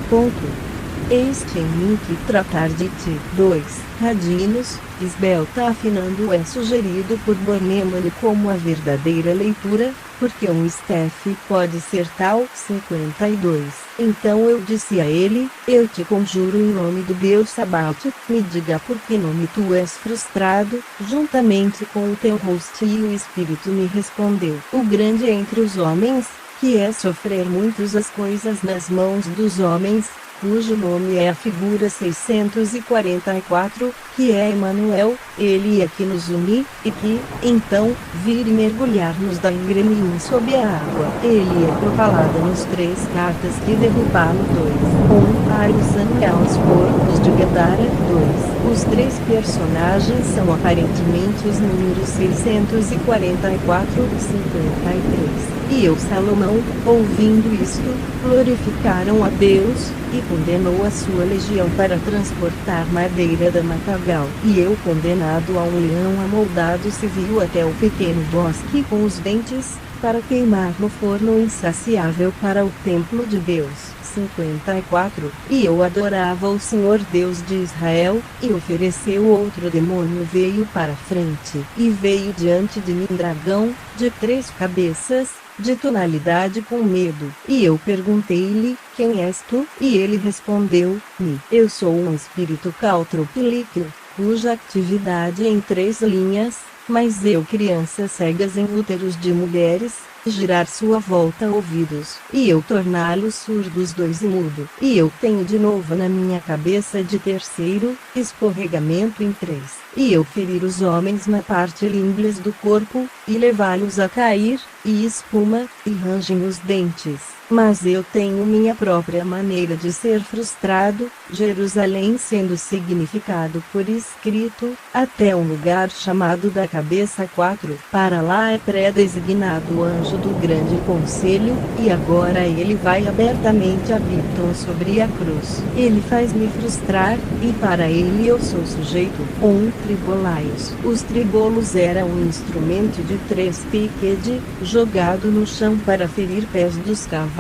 Este em mim que tratar de ti. 2. Radinos, esbelta afinando é sugerido por Bornemann como a verdadeira leitura, porque um Steph pode ser tal. 52. Então eu disse a ele, eu te conjuro em nome do Deus Sabaoth, me diga por que nome tu és frustrado, juntamente com o teu rosto. E o Espírito me respondeu, o grande entre os homens, que é sofrer muitas as coisas nas mãos dos homens, cujo nome é a figura 644, que é Emanuel, ele é que nos une, e que, então, vir e mergulhar-nos da íngreme sob a água. Ele é propalado nos 3 cartas que derrubá-lo 2. 1. A Alusão e aos porcos de Gadara. 2. Os 3 personagens são aparentemente os números 644 e 53. E eu, Salomão, ouvindo isto, glorificaram a Deus, e condenou a sua legião para transportar madeira da matagal. E eu, condenado a um leão amoldado civil até o pequeno bosque com os dentes, para queimar no forno insaciável para o templo de Deus. 54. E eu adorava o Senhor Deus de Israel, e ofereceu outro demônio veio para a frente, e veio diante de mim dragão, de 3 cabeças, de tonalidade com medo. E eu perguntei-lhe, quem és tu? E ele respondeu-me, eu sou um espírito cautropilíqueo, cuja atividade é em 3 linhas, mas eu crianças cegas em úteros de mulheres, girar sua volta ouvidos, e eu torná-los surdos 2 e mudo. E eu tenho de novo na minha cabeça de 3º, escorregamento em 3. E eu ferir os homens na parte límbles do corpo, e levá-los a cair, e espuma, e rangem os dentes. Mas eu tenho minha própria maneira de ser frustrado, Jerusalém sendo significado por escrito, até um lugar chamado da cabeça 4. Para lá é pré-designado o anjo do grande conselho, e agora ele vai abertamente habitam sobre a cruz. Ele faz-me frustrar, e para ele eu sou sujeito. 1. Tribolaios. Os tribolos eram um instrumento de 3 piquede, jogado no chão para ferir pés dos cavalos.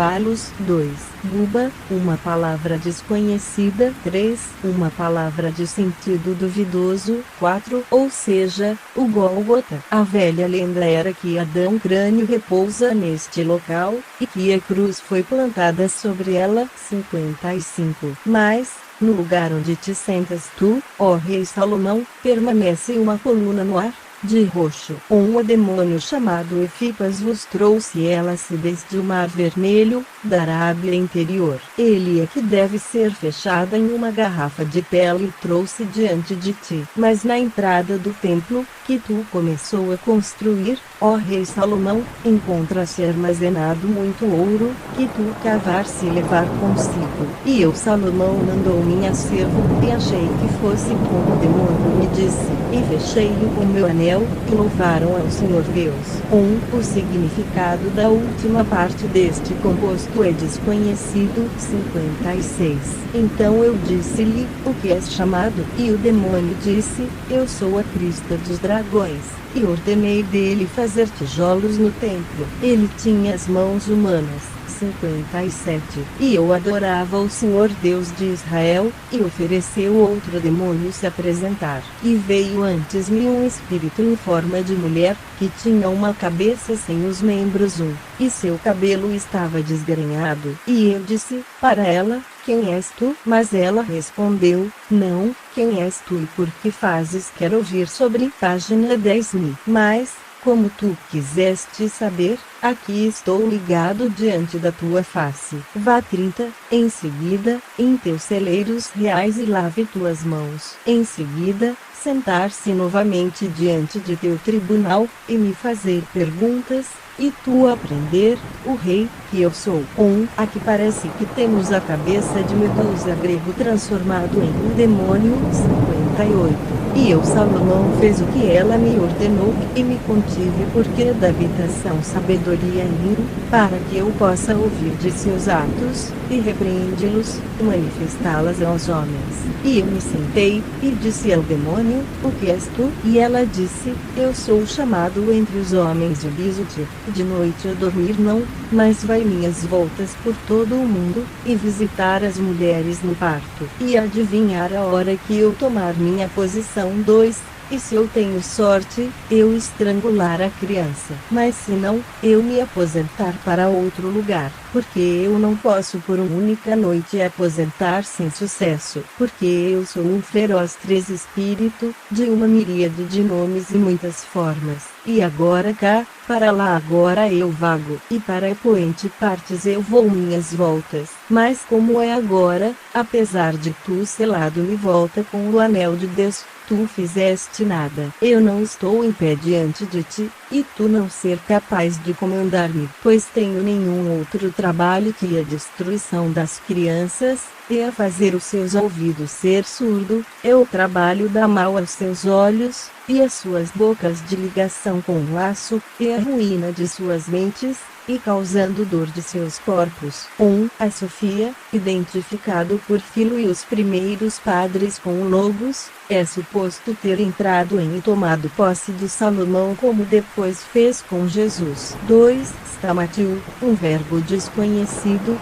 2. Buba, uma palavra desconhecida. 3. Uma palavra de sentido duvidoso. 4. Ou seja, o Gólgota. A velha lenda era que Adão crânio repousa neste local, e que a cruz foi plantada sobre ela. 55. Mas, no lugar onde te sentas tu, ó rei Salomão, permanece uma coluna no ar, de roxo. Um demônio chamado Efipas vos trouxe ela-se desde o Mar Vermelho, da Arábia interior. Ele é que deve ser fechada em uma garrafa de pele e trouxe diante de ti. Mas na entrada do templo, que tu começou a construir, ó rei Salomão, encontra-se armazenado muito ouro, que tu cavaste e levar consigo. E eu, Salomão, mandou minha servo, e achei que fosse como o demônio me disse, e fechei-o com meu anel, e louvaram ao Senhor Deus. O significado da última parte deste composto é desconhecido. 56. Então eu disse-lhe, o que és chamado? E o demônio disse, eu sou a crista dos dragões. E ordenei dele fazer tijolos no templo. Ele tinha as mãos humanas. 57. E eu adorava o Senhor Deus de Israel, e ofereceu outro demônio se apresentar. E veio antes-me um espírito em forma de mulher, que tinha uma cabeça sem os membros e seu cabelo estava desgrenhado. E eu disse, para ela, quem és tu? Mas ela respondeu, não, quem és tu e por que fazes? Quero ouvir sobre página 10. Mas, como tu quiseste saber, aqui estou ligado diante da tua face. Vá 30, em seguida, em teus celeiros reais e lave tuas mãos. Em seguida, sentar-se novamente diante de teu tribunal, e me fazer perguntas, e tu aprender, o rei, que eu sou. Aqui parece que temos a cabeça de Medusa grego transformado em um demônio. 58. E eu, Salomão, fez o que ela me ordenou, e me contive porque da habitação sabedoria em mim, para que eu possa ouvir de seus atos, e repreende-los, e manifestá-las aos homens. E eu me sentei, e disse ao demônio, o que és tu? E ela disse, eu sou chamado entre os homens de Bisote, de noite a dormir não, mas vai minhas voltas por todo o mundo, e visitar as mulheres no parto, e adivinhar a hora que eu tomar minha posição. 2. E se eu tenho sorte, eu estrangular a criança. Mas se não, eu me aposentar para outro lugar. Porque eu não posso por uma única noite aposentar sem sucesso. Porque eu sou um feroz espírito, de uma miríade de nomes e muitas formas. E agora cá, para lá agora eu vago. E para a poente partes eu vou minhas voltas. Mas como é agora, apesar de tu selado-me volta com o anel de Deus, tu fizeste nada. Eu não estou em pé diante de ti, e tu não ser capaz de comandar-me, pois tenho nenhum outro trabalho que a destruição das crianças, e a fazer os seus ouvidos ser surdo, é o trabalho da mal aos seus olhos, e as suas bocas de ligação com o laço, e a ruína de suas mentes, e causando dor de seus corpos. A Sofia, identificado por Filo e os primeiros padres com o Logos, é suposto ter entrado em e tomado posse de Salomão como depois fez com Jesus. 2. Stamatil, um verbo desconhecido.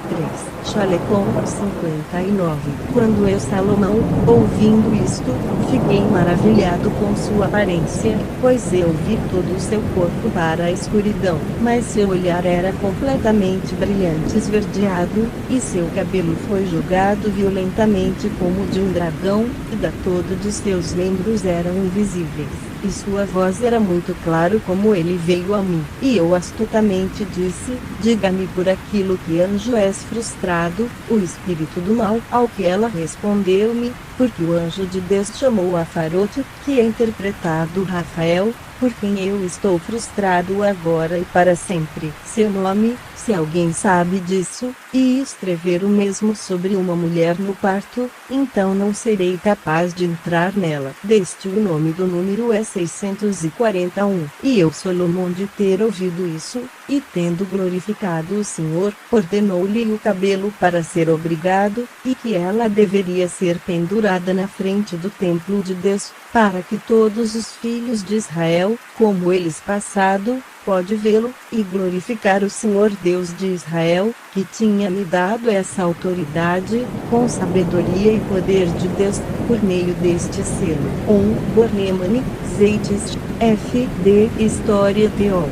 3. Chalecon 59. Quando eu Salomão, ouvindo isto, fiquei maravilhado com sua aparência, pois eu vi todo o seu corpo para a escuridão, mas seu olhar era completamente brilhante esverdeado, e seu cabelo foi julgado violentamente como de um dragão, e da todo de seus membros eram invisíveis, e sua voz era muito claro como ele veio a mim. E eu astutamente disse, diga-me por aquilo que anjo és frustrado, o espírito do mal, ao que ela respondeu-me, porque o anjo de Deus chamou a Afarote, que é interpretado Rafael, por quem eu estou frustrado agora e para sempre. Seu nome, se alguém sabe disso, e escrever o mesmo sobre uma mulher no parto, então não serei capaz de entrar nela. Deste o nome do número é 641. E eu Salomão de ter ouvido isso, e tendo glorificado o Senhor, ordenou-lhe o cabelo para ser obrigado, e que ela deveria ser pendurada na frente do templo de Deus, para que todos os filhos de Israel, como eles passado, pode vê-lo, e glorificar o Senhor Deus de Israel, que tinha me dado essa autoridade, com sabedoria e poder de Deus, por meio deste selo. Bornemani, Zeites, F.D. História Teol.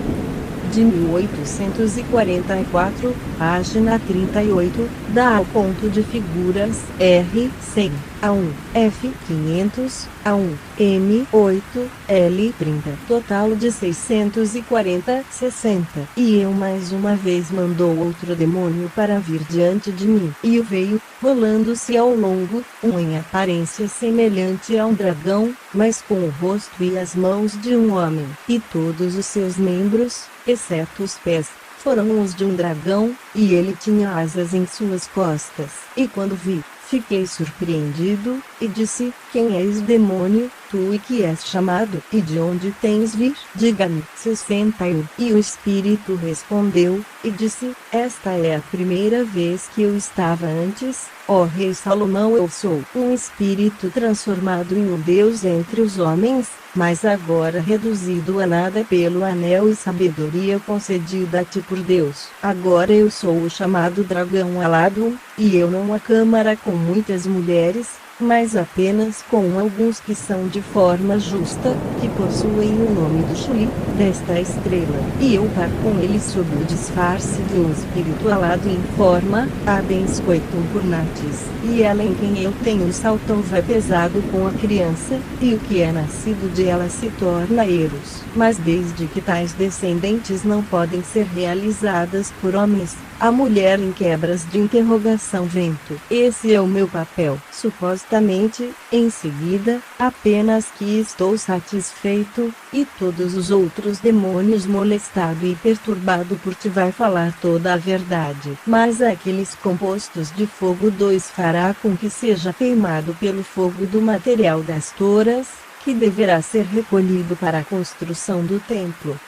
De 1844, página 38, dá ao ponto de figuras R. 100, A1, F. 500, A1, M. 8, L. 30. Total de 640, 60. E eu mais uma vez mandou outro demônio para vir diante de mim. E o veio, rolando-se ao longo, em aparência semelhante a um dragão, mas com o rosto e as mãos de um homem. E todos os seus membros, exceto os pés, foram os de um dragão, e ele tinha asas em suas costas. E quando vi, fiquei surpreendido, e disse, quem és demônio, tu e que és chamado, e de onde tens vir? Diga-me. 61. E o Espírito respondeu, e disse, esta é a primeira vez que eu estava antes, ó rei Salomão. Eu sou um espírito transformado em um Deus entre os homens, mas agora reduzido a nada pelo anel e sabedoria concedida a ti por Deus. Agora eu sou o chamado dragão alado, e eu não a câmara com muitas mulheres, mas apenas com alguns que são de forma justa, que possuem o nome do Chuli, desta estrela. E eu par com ele sob o disfarce de um espírito alado em forma, abens coitum purnatis. E ela em quem eu tenho o saltão vai pesado com a criança, e o que é nascido de ela se torna Eros. Mas desde que tais descendentes não podem ser realizadas por homens, a mulher em quebras de interrogação vento. Esse é o meu papel. Supostamente, em seguida, apenas que estou satisfeito, e todos os outros demônios molestado e perturbado por ti vai falar toda a verdade. Mas aqueles compostos de fogo 2 fará com que seja queimado pelo fogo do material das toras, que deverá ser recolhido para a construção do templo.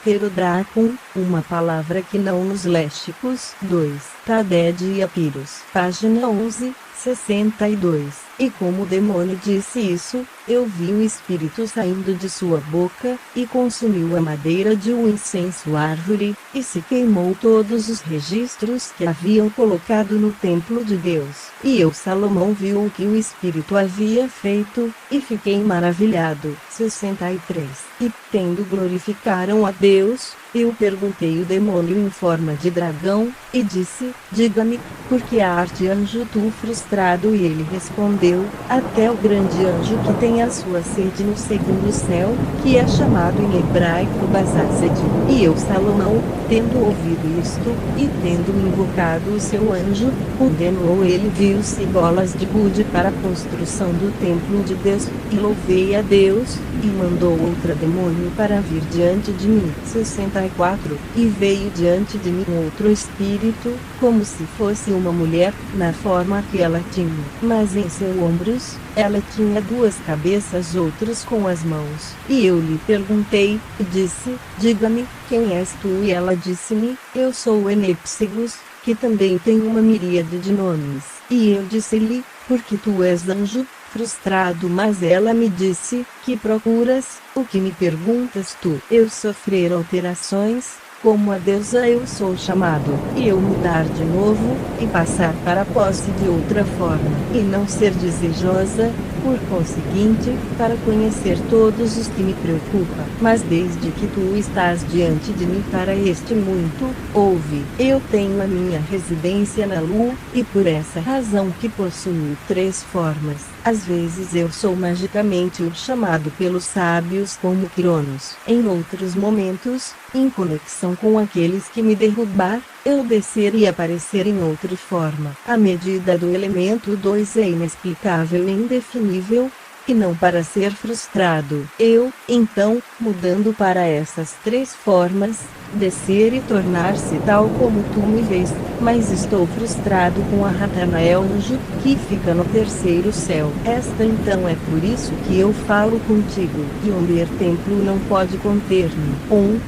Pterodracon, uma palavra que não nos léxicos. 2. Taded e Apiros. Página 11, 62. E como o demônio disse isso, eu vi um espírito saindo de sua boca, e consumiu a madeira de um incenso árvore, e se queimou todos os registros que haviam colocado no templo de Deus. E eu Salomão viu o que o espírito havia feito, e fiquei maravilhado. 63. E tendo glorificaram a Deus, eu perguntei o demônio em forma de dragão, e disse, diga-me, por que arte anjo tu frustrado? E ele respondeu, sucedeu, até o grande anjo que tem a sua sede no segundo céu, que é chamado em hebraico Bazazed. E eu, Salomão, tendo ouvido isto, e tendo invocado o seu anjo, ordenou ele 1.000 de bude para a construção do templo de Deus, e louvei a Deus, e mandou outra demônio para vir diante de mim. 64. E veio diante de mim outro espírito, como se fosse uma mulher, na forma que ela tinha, mas em seus ombros, ela tinha 2 cabeças, outros com as mãos. E eu lhe perguntei, e disse, diga-me, quem és tu? E ela disse-me, eu sou o Enépsigos, que também tem uma miríade de nomes. E eu disse-lhe, porque tu és anjo, frustrado. Mas ela me disse, que procuras, o que me perguntas tu? Eu sofrer alterações, como a deusa eu sou chamado, e eu mudar de novo, e passar para a posse de outra forma, e não ser desejosa, por conseguinte, para conhecer todos os que me preocupam. Mas desde que tu estás diante de mim para este muito, ouve, eu tenho a minha residência na lua, e por essa razão que possuo 3 formas. Às vezes eu sou magicamente chamado pelos sábios como Cronos. Em outros momentos, em conexão com aqueles que me derrubar, eu descer e aparecer em outra forma. A medida do elemento 2 é inexplicável e indefinível, e não para ser frustrado. Eu, então, mudando para essas 3 formas, descer e tornar-se tal como tu me vês, mas estou frustrado com a Ratanael anjo, que fica no 3º céu. Esta então é por isso que eu falo contigo. E o meu templo não pode conter-me. 1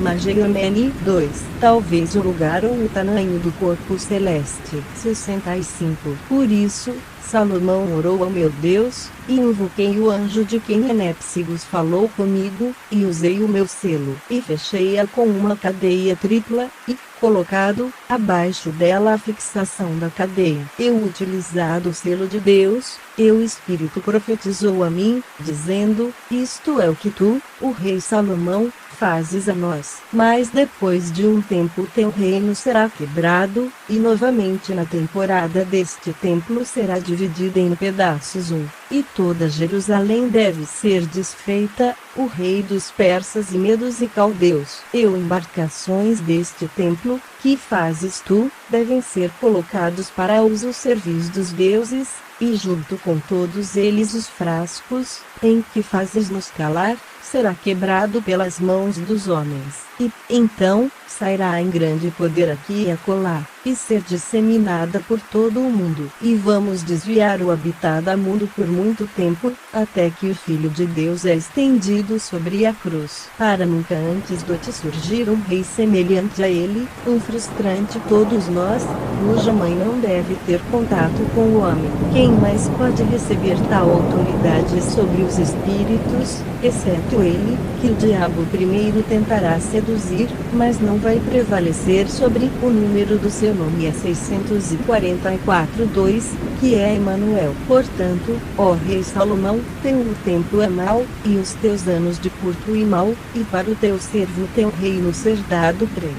2. Talvez o lugar ou o tamanho do corpo celeste. 65. Por isso, Salomão orou ao meu Deus, e invoquei o anjo de quem Enépsigos falou comigo, e usei o meu selo, e fechei-a com uma cadeia tripla, e, colocado, abaixo dela a fixação da cadeia. Eu utilizado o selo de Deus, e o Espírito profetizou a mim, dizendo, isto é o que tu, o rei Salomão, fazes a nós. Mas depois de um tempo teu reino será quebrado, e novamente na temporada deste templo será dividida em pedaços e toda Jerusalém deve ser desfeita, o rei dos persas e medos e caldeus. E embarcações deste templo, que fazes tu, devem ser colocados para uso serviço dos deuses, e junto com todos eles os frascos, em que fazes-nos calar, será quebrado pelas mãos dos homens. E, então, sairá em grande poder aqui e acolá, e ser disseminada por todo o mundo. E vamos desviar o habitado mundo por muito tempo, até que o Filho de Deus é estendido sobre a cruz. Para nunca antes do te surgir um rei semelhante a ele, um frustrante todos nós, cuja mãe não deve ter contato com o homem. Quem mais pode receber tal autoridade sobre os espíritos, exceto ele, que o diabo primeiro tentará seduzir, mas não vai prevalecer sobre. O número do seu nome é 644-2, que é Emanuel. Portanto, ó rei Salomão, teu tempo é mau, e os teus anos de curto e mau, e para o teu servo teu reino ser dado 3.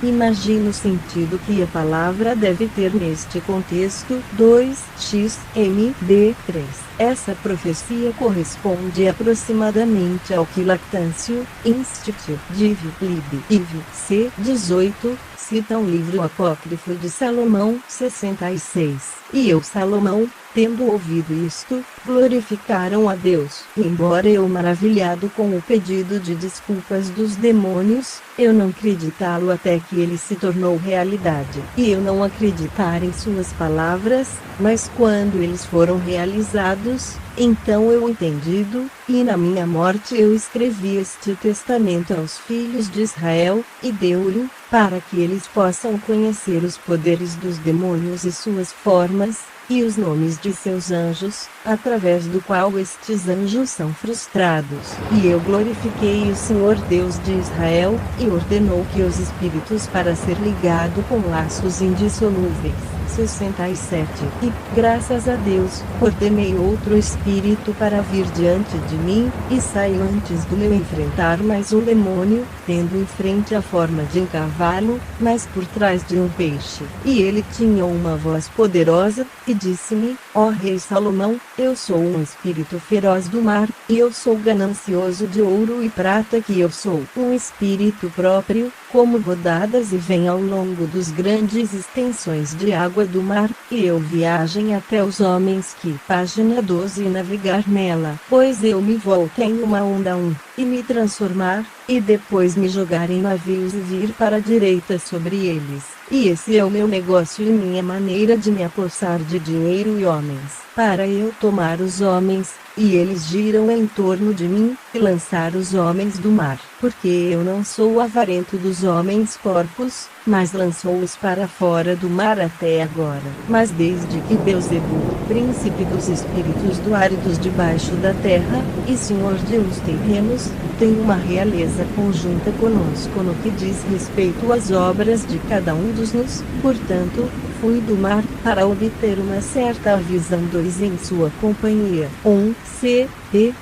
Imagina o sentido que a palavra deve ter neste contexto. 2xmd3. Essa profecia corresponde aproximadamente ao que Lactâncio, Institute, Div. Lib. Iv. C. 18, cita um livro apócrifo de Salomão, 66. E eu, Salomão, tendo ouvido isto, glorificaram a Deus. Embora eu maravilhado com o pedido de desculpas dos demônios, eu não acreditá-lo até que ele se tornou realidade. E eu não acreditar em suas palavras, mas quando eles foram realizados, então eu entendido, e na minha morte eu escrevi este testamento aos filhos de Israel, e deu-lhe, para que eles possam conhecer os poderes dos demônios e suas formas, e os nomes de seus anjos, através do qual estes anjos são frustrados. E eu glorifiquei o Senhor Deus de Israel, e ordenou que os espíritos para ser ligado com laços indissolúveis. 67. E, graças a Deus, ordenei outro espírito para vir diante de mim, e saiu antes do meu enfrentar mais um demônio, tendo em frente a forma de um cavalo, mas por trás de um peixe. E ele tinha uma voz poderosa, e disse-me, ó rei Salomão, eu sou um espírito feroz do mar, e eu sou ganancioso de ouro e prata, que eu sou um espírito próprio, como rodadas e vem ao longo dos grandes extensões de água do mar, e eu viagem até os homens que, página 12, navegar nela, pois eu me volto em uma onda e me transformar, e depois me jogar em navios e vir para a direita sobre eles. E esse é o meu negócio e minha maneira de me apossar de dinheiro e homens, para eu tomar os homens, e eles giram em torno de mim, e lançar os homens do mar, porque eu não sou avarento dos homens porcos, mas lançou-os para fora do mar até agora. Mas desde que Beelzebul, príncipe dos espíritos do ar e dos debaixo da terra, e senhor de uns terrenos, tem uma realeza conjunta conosco no que diz respeito às obras de cada um dos nos, portanto, fui do mar, para obter uma certa visão. 2 Em sua companhia. 1 C.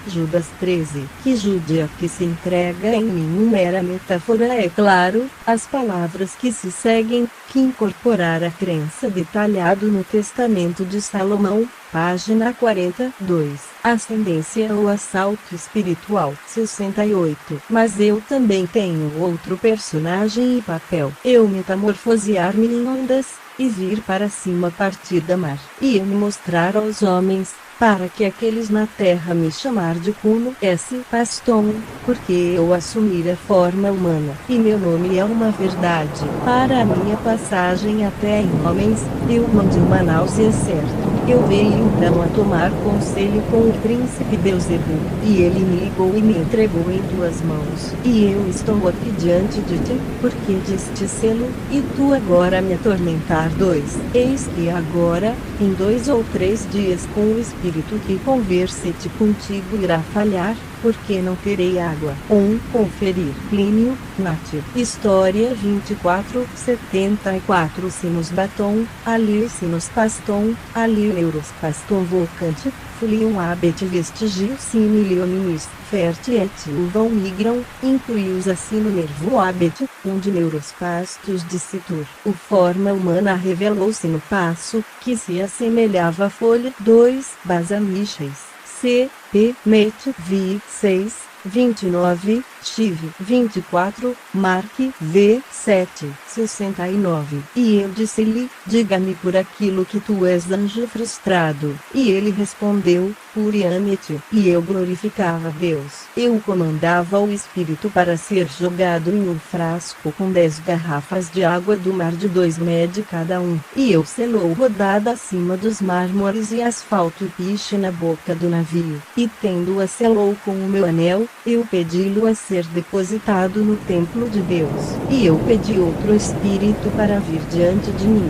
Judas 13. Que judia que se entrega em mim mera metáfora, é claro, as palavras que se seguem, que incorporar a crença detalhado no Testamento de Salomão, página 42. Ascendência ou assalto espiritual. 68. Mas eu também tenho outro personagem e papel. Eu metamorfosear-me em ondas, e vir para cima a partir da mar, e eu me mostrar aos homens, para que aqueles na terra me chamar de Cuno S. Paston, porque eu assumir a forma humana, e meu nome é uma verdade. Para a minha passagem até em homens, eu mande uma náusea certa. Eu veio então a tomar conselho com o príncipe Beelzebul, e ele me ligou e me entregou em tuas mãos. E eu estou aqui diante de ti, porque diste selo, e tu agora me atormentar. 2 Eis que agora, em 2 ou 3 dias com o espírito que converse-te contigo irá falhar, porque não terei água. Conferir. Plínio, Nat. História 24/74. Sinus baton, ali sinus paston, ali euros paston vocante, folium abet vestigio similionis, ferte et uvam migram, incluius assino nervo abet, de neuros pastos de citur. O forma humana revelou-se no passo, que se assemelhava à folha. 2 Basamiches. C. P. Met. Vi. 6. 29. Chive. 24. Mark. V. 7. 69. E eu disse-lhe, diga-me por aquilo que tu és anjo frustrado. E ele respondeu, Puriamete. E eu glorificava a Deus. Eu comandava o espírito para ser jogado em um frasco com 10 garrafas de água do mar de 2 mede cada um. E eu selou rodada acima dos mármores e asfalto e piche na boca do navio. E tendo-a selou com o meu anel, eu pedi-lo a ser depositado no templo de Deus. E eu pedi outro espírito para vir diante de mim.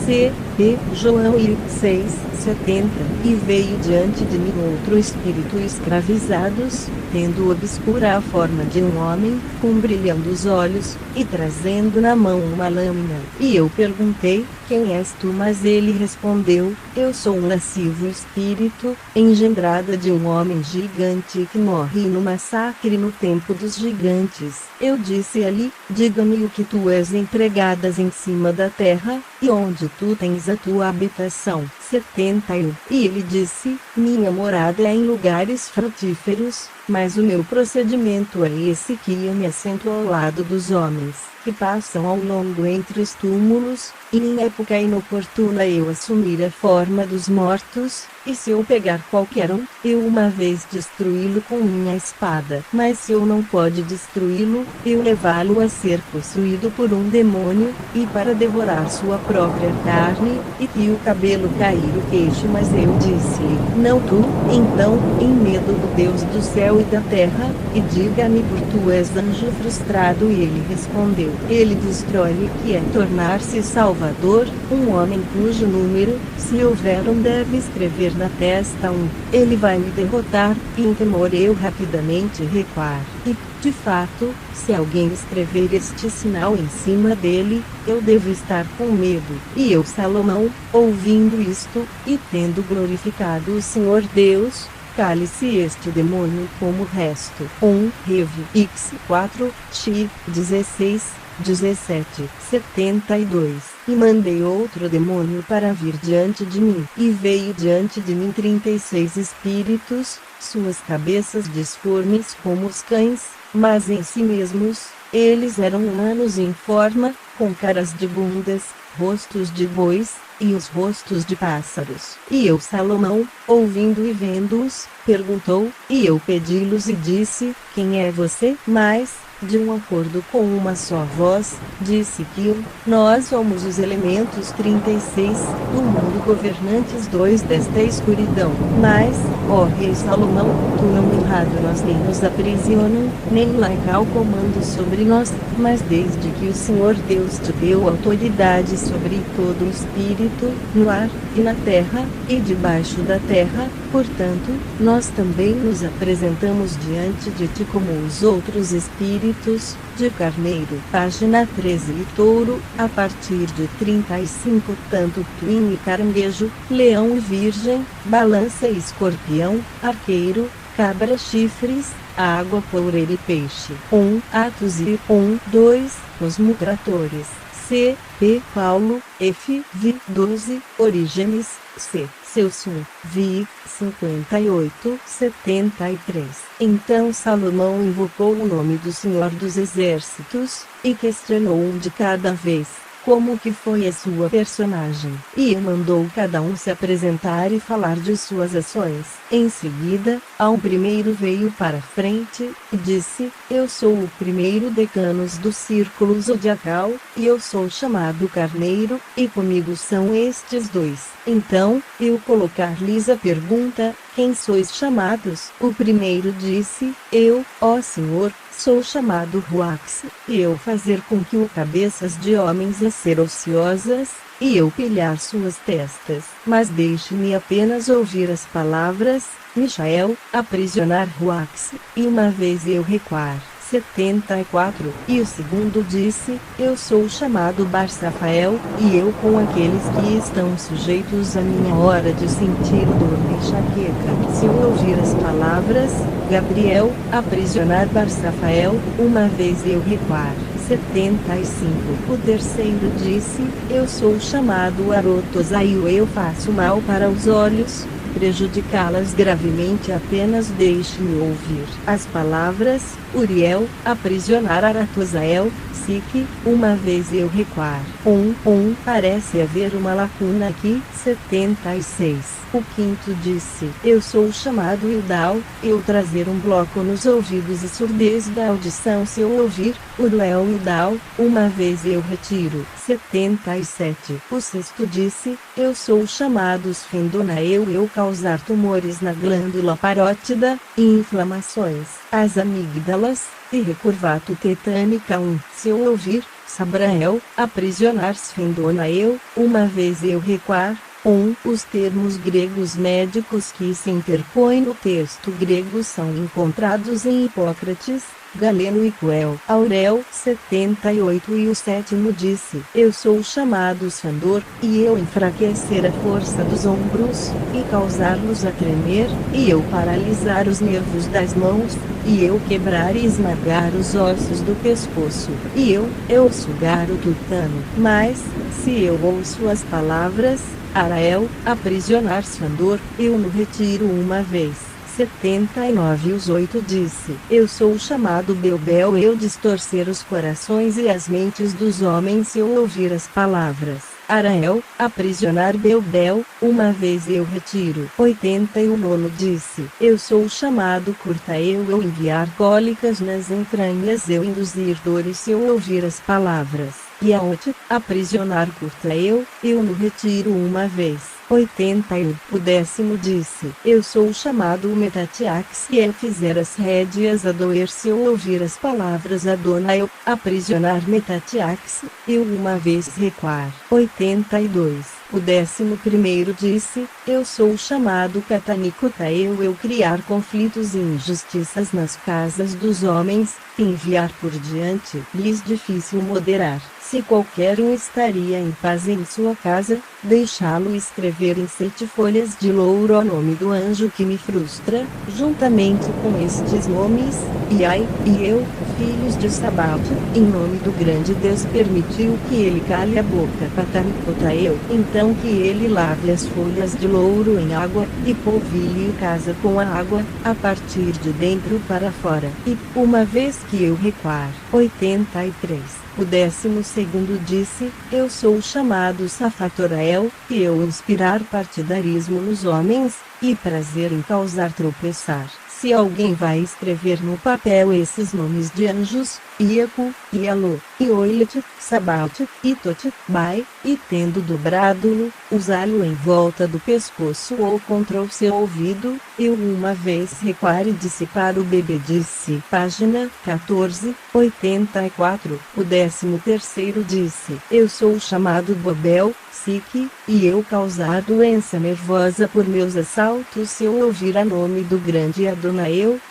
C. P. João 6:70. E veio diante de mim outro espírito escravizados, tendo obscura a forma de um homem, com brilhando os olhos, e trazendo na mão uma lâmina. E eu perguntei, quem és tu? Mas ele respondeu, eu sou um lascivo espírito, engendrada de um homem gigante que morre no massacre no tempo dos gigantes. Eu disse-lhe, diga-me o que tu és empregadas em cima da terra, e onde tu tens a tua habitação. 71. E ele disse, minha morada é em lugares frutíferos, mas o meu procedimento é esse, que eu me assento ao lado dos homens, que passam ao longo entre os túmulos, e em época inoportuna eu assumir a forma dos mortos, e se eu pegar qualquer um, eu uma vez destruí-lo com minha espada. Mas se eu não pode destruí-lo, eu levá-lo a ser possuído por um demônio, e para devorar sua própria carne, e que o cabelo cair o queixo. Mas eu disse-lhe, não tu, então, em medo do Deus do céu e da terra, e diga-me por tu és anjo frustrado. E ele respondeu, ele destrói, que é tornar-se salvador, um homem cujo número, se houver deve escrever na testa ele vai me derrotar, e em temor eu rapidamente recuar. E, de fato, se alguém escrever este sinal em cima dele, eu devo estar com medo. E eu, Salomão, ouvindo isto, e tendo glorificado o Senhor Deus, cale-se este demônio como o resto. Rev. X 4, X 16, 17, 72. e mandei outro demônio para vir diante de mim. E veio diante de mim 36 espíritos, suas cabeças disformes como os cães, mas em si mesmos, eles eram humanos em forma, com caras de bundas, rostos de bois, e os rostos de pássaros. E eu, Salomão, ouvindo e vendo-os, perguntou, e eu pedi-los e disse, quem é você? Mas, de um acordo com uma só voz, disse que nós somos os elementos 36, do mundo governantes 2 desta escuridão. Mas, ó rei Salomão, tu não honrado nós nem nos aprisionam, nem laica o comando sobre nós, mas desde que o Senhor Deus te deu autoridade sobre todo o espírito, no ar, e na terra, e debaixo da terra, portanto, nós também nos apresentamos diante de ti como os outros espíritos, de carneiro. Página 13. E touro, a partir de 35, tanto twin e caranguejo, leão e virgem, balança e escorpião, arqueiro, cabra chifres, água poureira e peixe. Atos e 2, cosmogratores. C. P. Paulo, F. V. 12, Orígenes, C. Celso, V. 58-73. Então Salomão invocou o nome do Senhor dos Exércitos, e questionou um de cada vez, como que foi a sua personagem, e mandou cada um se apresentar e falar de suas ações. Em seguida, ao primeiro veio para frente, e disse, eu sou o primeiro decanos do círculo zodiacal, e eu sou chamado Carneiro, e comigo são estes dois. Então, eu colocar-lhes a pergunta, quem sois chamados? O primeiro disse, eu, ó Senhor, sou chamado Ruax, e eu fazer com que o cabeças de homens a ser ociosas, e eu pilhar suas testas. Mas deixe-me apenas ouvir as palavras, Michael, aprisionar Ruax, e uma vez eu recuar. 74. E o segundo disse, eu sou chamado Barsafael, e eu com aqueles que estão sujeitos à minha hora de sentir dor e enxaqueca. Se eu ouvir as palavras, Gabriel, aprisionar Barsafael, uma vez eu recuar. 75. O terceiro disse, eu sou chamado Arotosaio, eu faço mal para os olhos, prejudicá-las gravemente, apenas deixe-me ouvir as palavras, Uriel, aprisionar Aratosael, Sique, uma vez eu recuar. Parece haver uma lacuna aqui. 76. O quinto disse, eu sou chamado Ildal, eu trazer um bloco nos ouvidos e surdez da audição se eu ouvir, Uruel Ildal, uma vez eu retiro. 77. O sexto disse, eu sou chamado Sfendona, eu causar tumores na glândula parótida, e inflamações, as amígdalas, e recurvato tetânica. Se eu ouvir, Sabrael, aprisionar Sfendona, eu, uma vez eu recuar. Os termos gregos médicos que se interpõem no texto grego são encontrados em Hipócrates, Galeno e Coel. Aurel. 78. E o sétimo disse, eu sou chamado Sandor, e eu enfraquecer a força dos ombros, e causar-los a tremer, e eu paralisar os nervos das mãos, e eu quebrar e esmagar os ossos do pescoço, e eu sugar o tutano. Mas, se eu ouço as palavras, Arael, aprisionar Sandor, eu no retiro uma vez. 79. Os 8 disse, eu sou chamado Belbel, eu distorcer os corações e as mentes dos homens se eu ouvir as palavras. Arael, aprisionar Belbel, uma vez eu retiro. 89. Disse, eu sou chamado Curta, eu enviar cólicas nas entranhas, eu induzir dores se eu ouvir as palavras. Yaot, aprisionar Curta, eu no retiro uma vez. 81. O décimo disse, eu sou chamado Metatiax, e eu fizer as rédeas a doer se eu ouvir as palavras Adonai, eu, aprisionar Metatiax, eu uma vez recuar. 82. O 11º disse: eu sou chamado Katanikota, eu criar conflitos e injustiças nas casas dos homens, enviar por diante lhes difícil moderar. Se qualquer um estaria em paz em sua casa, deixá-lo escrever em 7 folhas de louro o nome do anjo que me frustra, juntamente com estes nomes, e eu, filhos de Sabaoth, em nome do grande Deus permitiu que ele cale a boca Katanikota eu, então que ele lave as folhas de louro em água, e polvilhe a casa com a água, a partir de dentro para fora, e, uma vez que eu recuar. 83. O 12º disse: eu sou chamado Safatorael, e eu inspirar partidarismo nos homens, e prazer em causar tropeçar. Se alguém vai escrever no papel esses nomes de anjos, Iaco, Ialo, Ioilet, Sabaoth, Itot, Bai, e tendo dobrado-lo, usá-lo em volta do pescoço ou contra o seu ouvido, eu uma vez recuar e disse para o bebê disse. Página 14, 84. O 13º disse: eu sou chamado Bobel, Sique, e eu causar doença nervosa por meus assaltos. Se eu ouvir a nome do grande Adonai,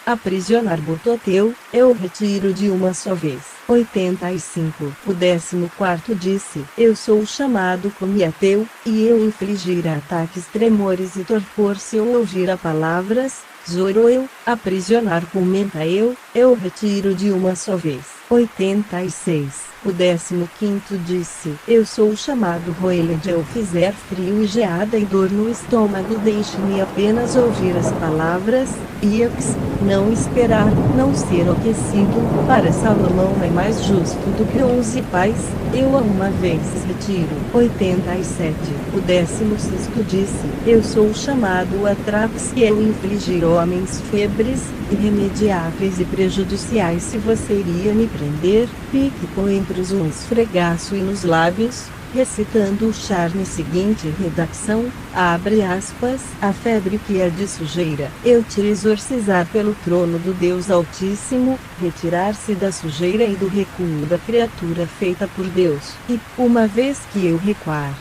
aprisionar Bototeu, eu retiro de uma só vez. 85. O 14º disse: eu sou chamado Comiateu, e eu infligir ataques, tremores e torpor se eu ouvir a palavras, Zoroeu, aprisionar Comenta eu retiro de uma só vez. 86. O 15º disse: eu sou chamado Roeled, eu fizer frio e geada e dor no estômago, deixe-me apenas ouvir as palavras, Iax, não esperar, não ser aquecido. Para Salomão é mais justo do que 11 pais, eu a uma vez retiro. 87. O 16º disse: eu sou chamado Atrax, e eu infligir homens febres, irremediáveis e prejudiciais. Se você iria me prender, fique com entre os um esfregaço e nos lábios, recitando o charme seguinte redação, abre aspas, a febre que é de sujeira, eu te exorcizar pelo trono do Deus Altíssimo, retirar-se da sujeira e do recuo da criatura feita por Deus, e, uma vez que eu recuar.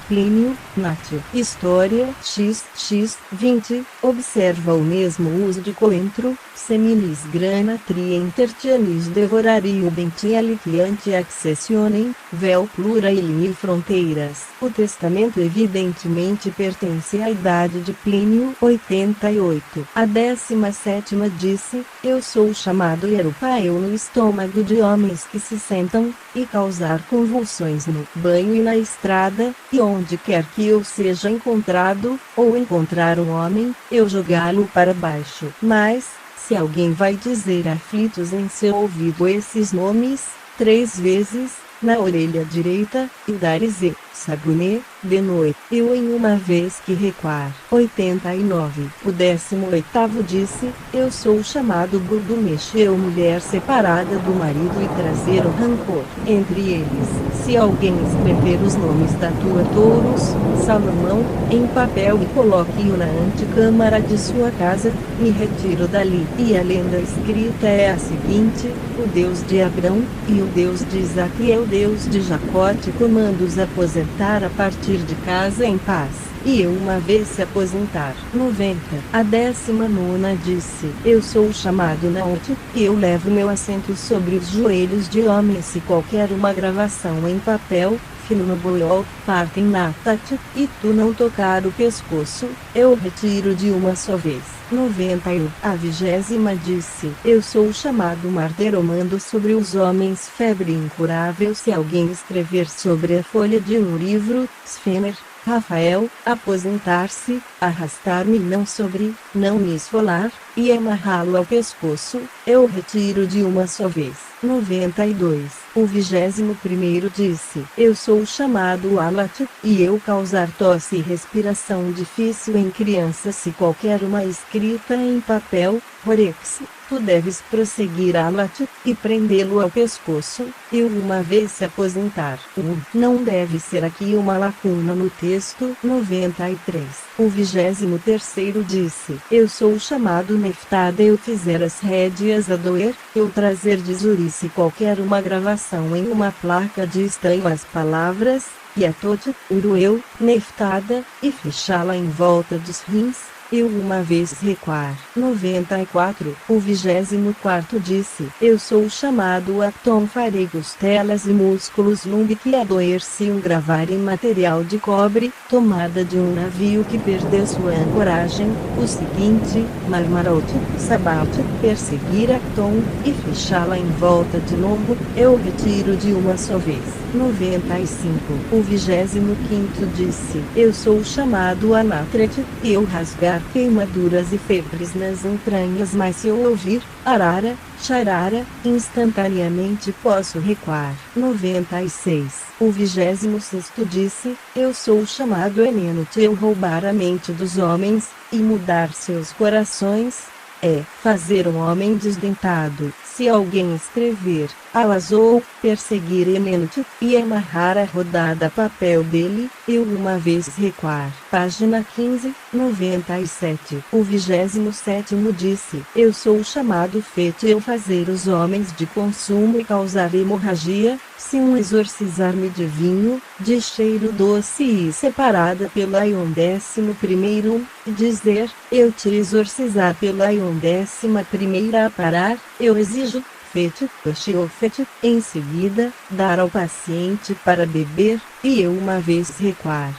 Plínio, Natio, História, XX, 20, observa o mesmo uso de coentro, seminis grana trientertianis devorario bentialiquiante accessionem, vel plura e linha fronteiras. O testamento evidentemente pertence à idade de Plínio. 88. A 17ª disse: eu sou chamado Erupaeu no estômago de homens que se sentam, e causar convulsões no banho e na estrada, e onde quer que eu seja encontrado, ou encontrar um homem, eu jogá-lo para baixo. Mas, se alguém vai dizer aflitos em seu ouvido esses nomes, 3 vezes, na orelha direita, e Darizê, Saguné, de noite, eu em uma vez que recuar. 89. O 18º disse: eu sou chamado Gurdumesh, eu mulher separada do marido, e trazer o rancor entre eles. Se alguém escrever os nomes da tua touros, Salomão, em papel e coloque-o na antecâmara de sua casa, me retiro dali. E a lenda escrita é a seguinte: o Deus de Abrão, e o Deus de Isaque e o Deus de Jacó te comando-os aposentar a partir de casa em paz. E eu uma vez se aposentar. 90. A 19ª disse: eu sou chamado Naote, e eu levo meu assento sobre os joelhos de homens. Se qualquer uma gravação em papel, no boiol, partem natat, e tu não tocar o pescoço, eu retiro de uma só vez. 91. A 20ª disse: eu sou chamado Marderomando sobre os homens, febre incurável. Se alguém escrever sobre a folha de um livro, Sfemer, Rafael, aposentar-se, arrastar-me não sobre, não me esfolar, e amarrá-lo ao pescoço, eu retiro de uma só vez. 92. O 21º disse: eu sou chamado Alat, e eu causar tosse e respiração difícil em crianças. Se qualquer uma escrita em papel, Rorex, tu deves prosseguir Alat, e prendê-lo ao pescoço, e uma vez se aposentar. Não deve ser aqui uma lacuna no texto. 93. O 23º disse: Eu sou chamado Neftada. Eu fizer as rédeas a doer, eu trazer de Zurice qualquer uma gravação em uma placa de estanho as palavras, Yatot, Urueu, Neftada, e fechá-la em volta dos rins. Eu uma vez recuar. 94. O 24º disse: Eu sou chamado Atom. Farei costelas e músculos lumbe que a doer se um gravar em material de cobre, tomada de um navio que perdeu sua ancoragem, o seguinte, Marmarot, Sabat, perseguir Atom, e fechá-la em volta de novo, eu retiro de uma só vez. 95. O 25º disse: Eu sou chamado Anatret, e eu rasgar queimaduras e febres nas entranhas, mas se eu ouvir, arara, charara, instantaneamente posso recuar. 96. O 26º disse: Eu sou chamado Enenot. Eu roubar a mente dos homens, e mudar seus corações, é fazer um homem desdentado. Se alguém escrever, Alazou, perseguir Enenot, e amarrar a rodada papel dele, eu uma vez recuar. Página 15, 97. O 27º disse: Eu sou chamado Fete. Eu fazer os homens de consumo e causar hemorragia, se um exorcizar-me de vinho, de cheiro doce e separada pelo Aion 11º, e dizer, eu te exorcizar pelo Aion 11ª a parar, eu exijo, Fete, Fete, em seguida, dar ao paciente para beber, e eu uma vez recuar.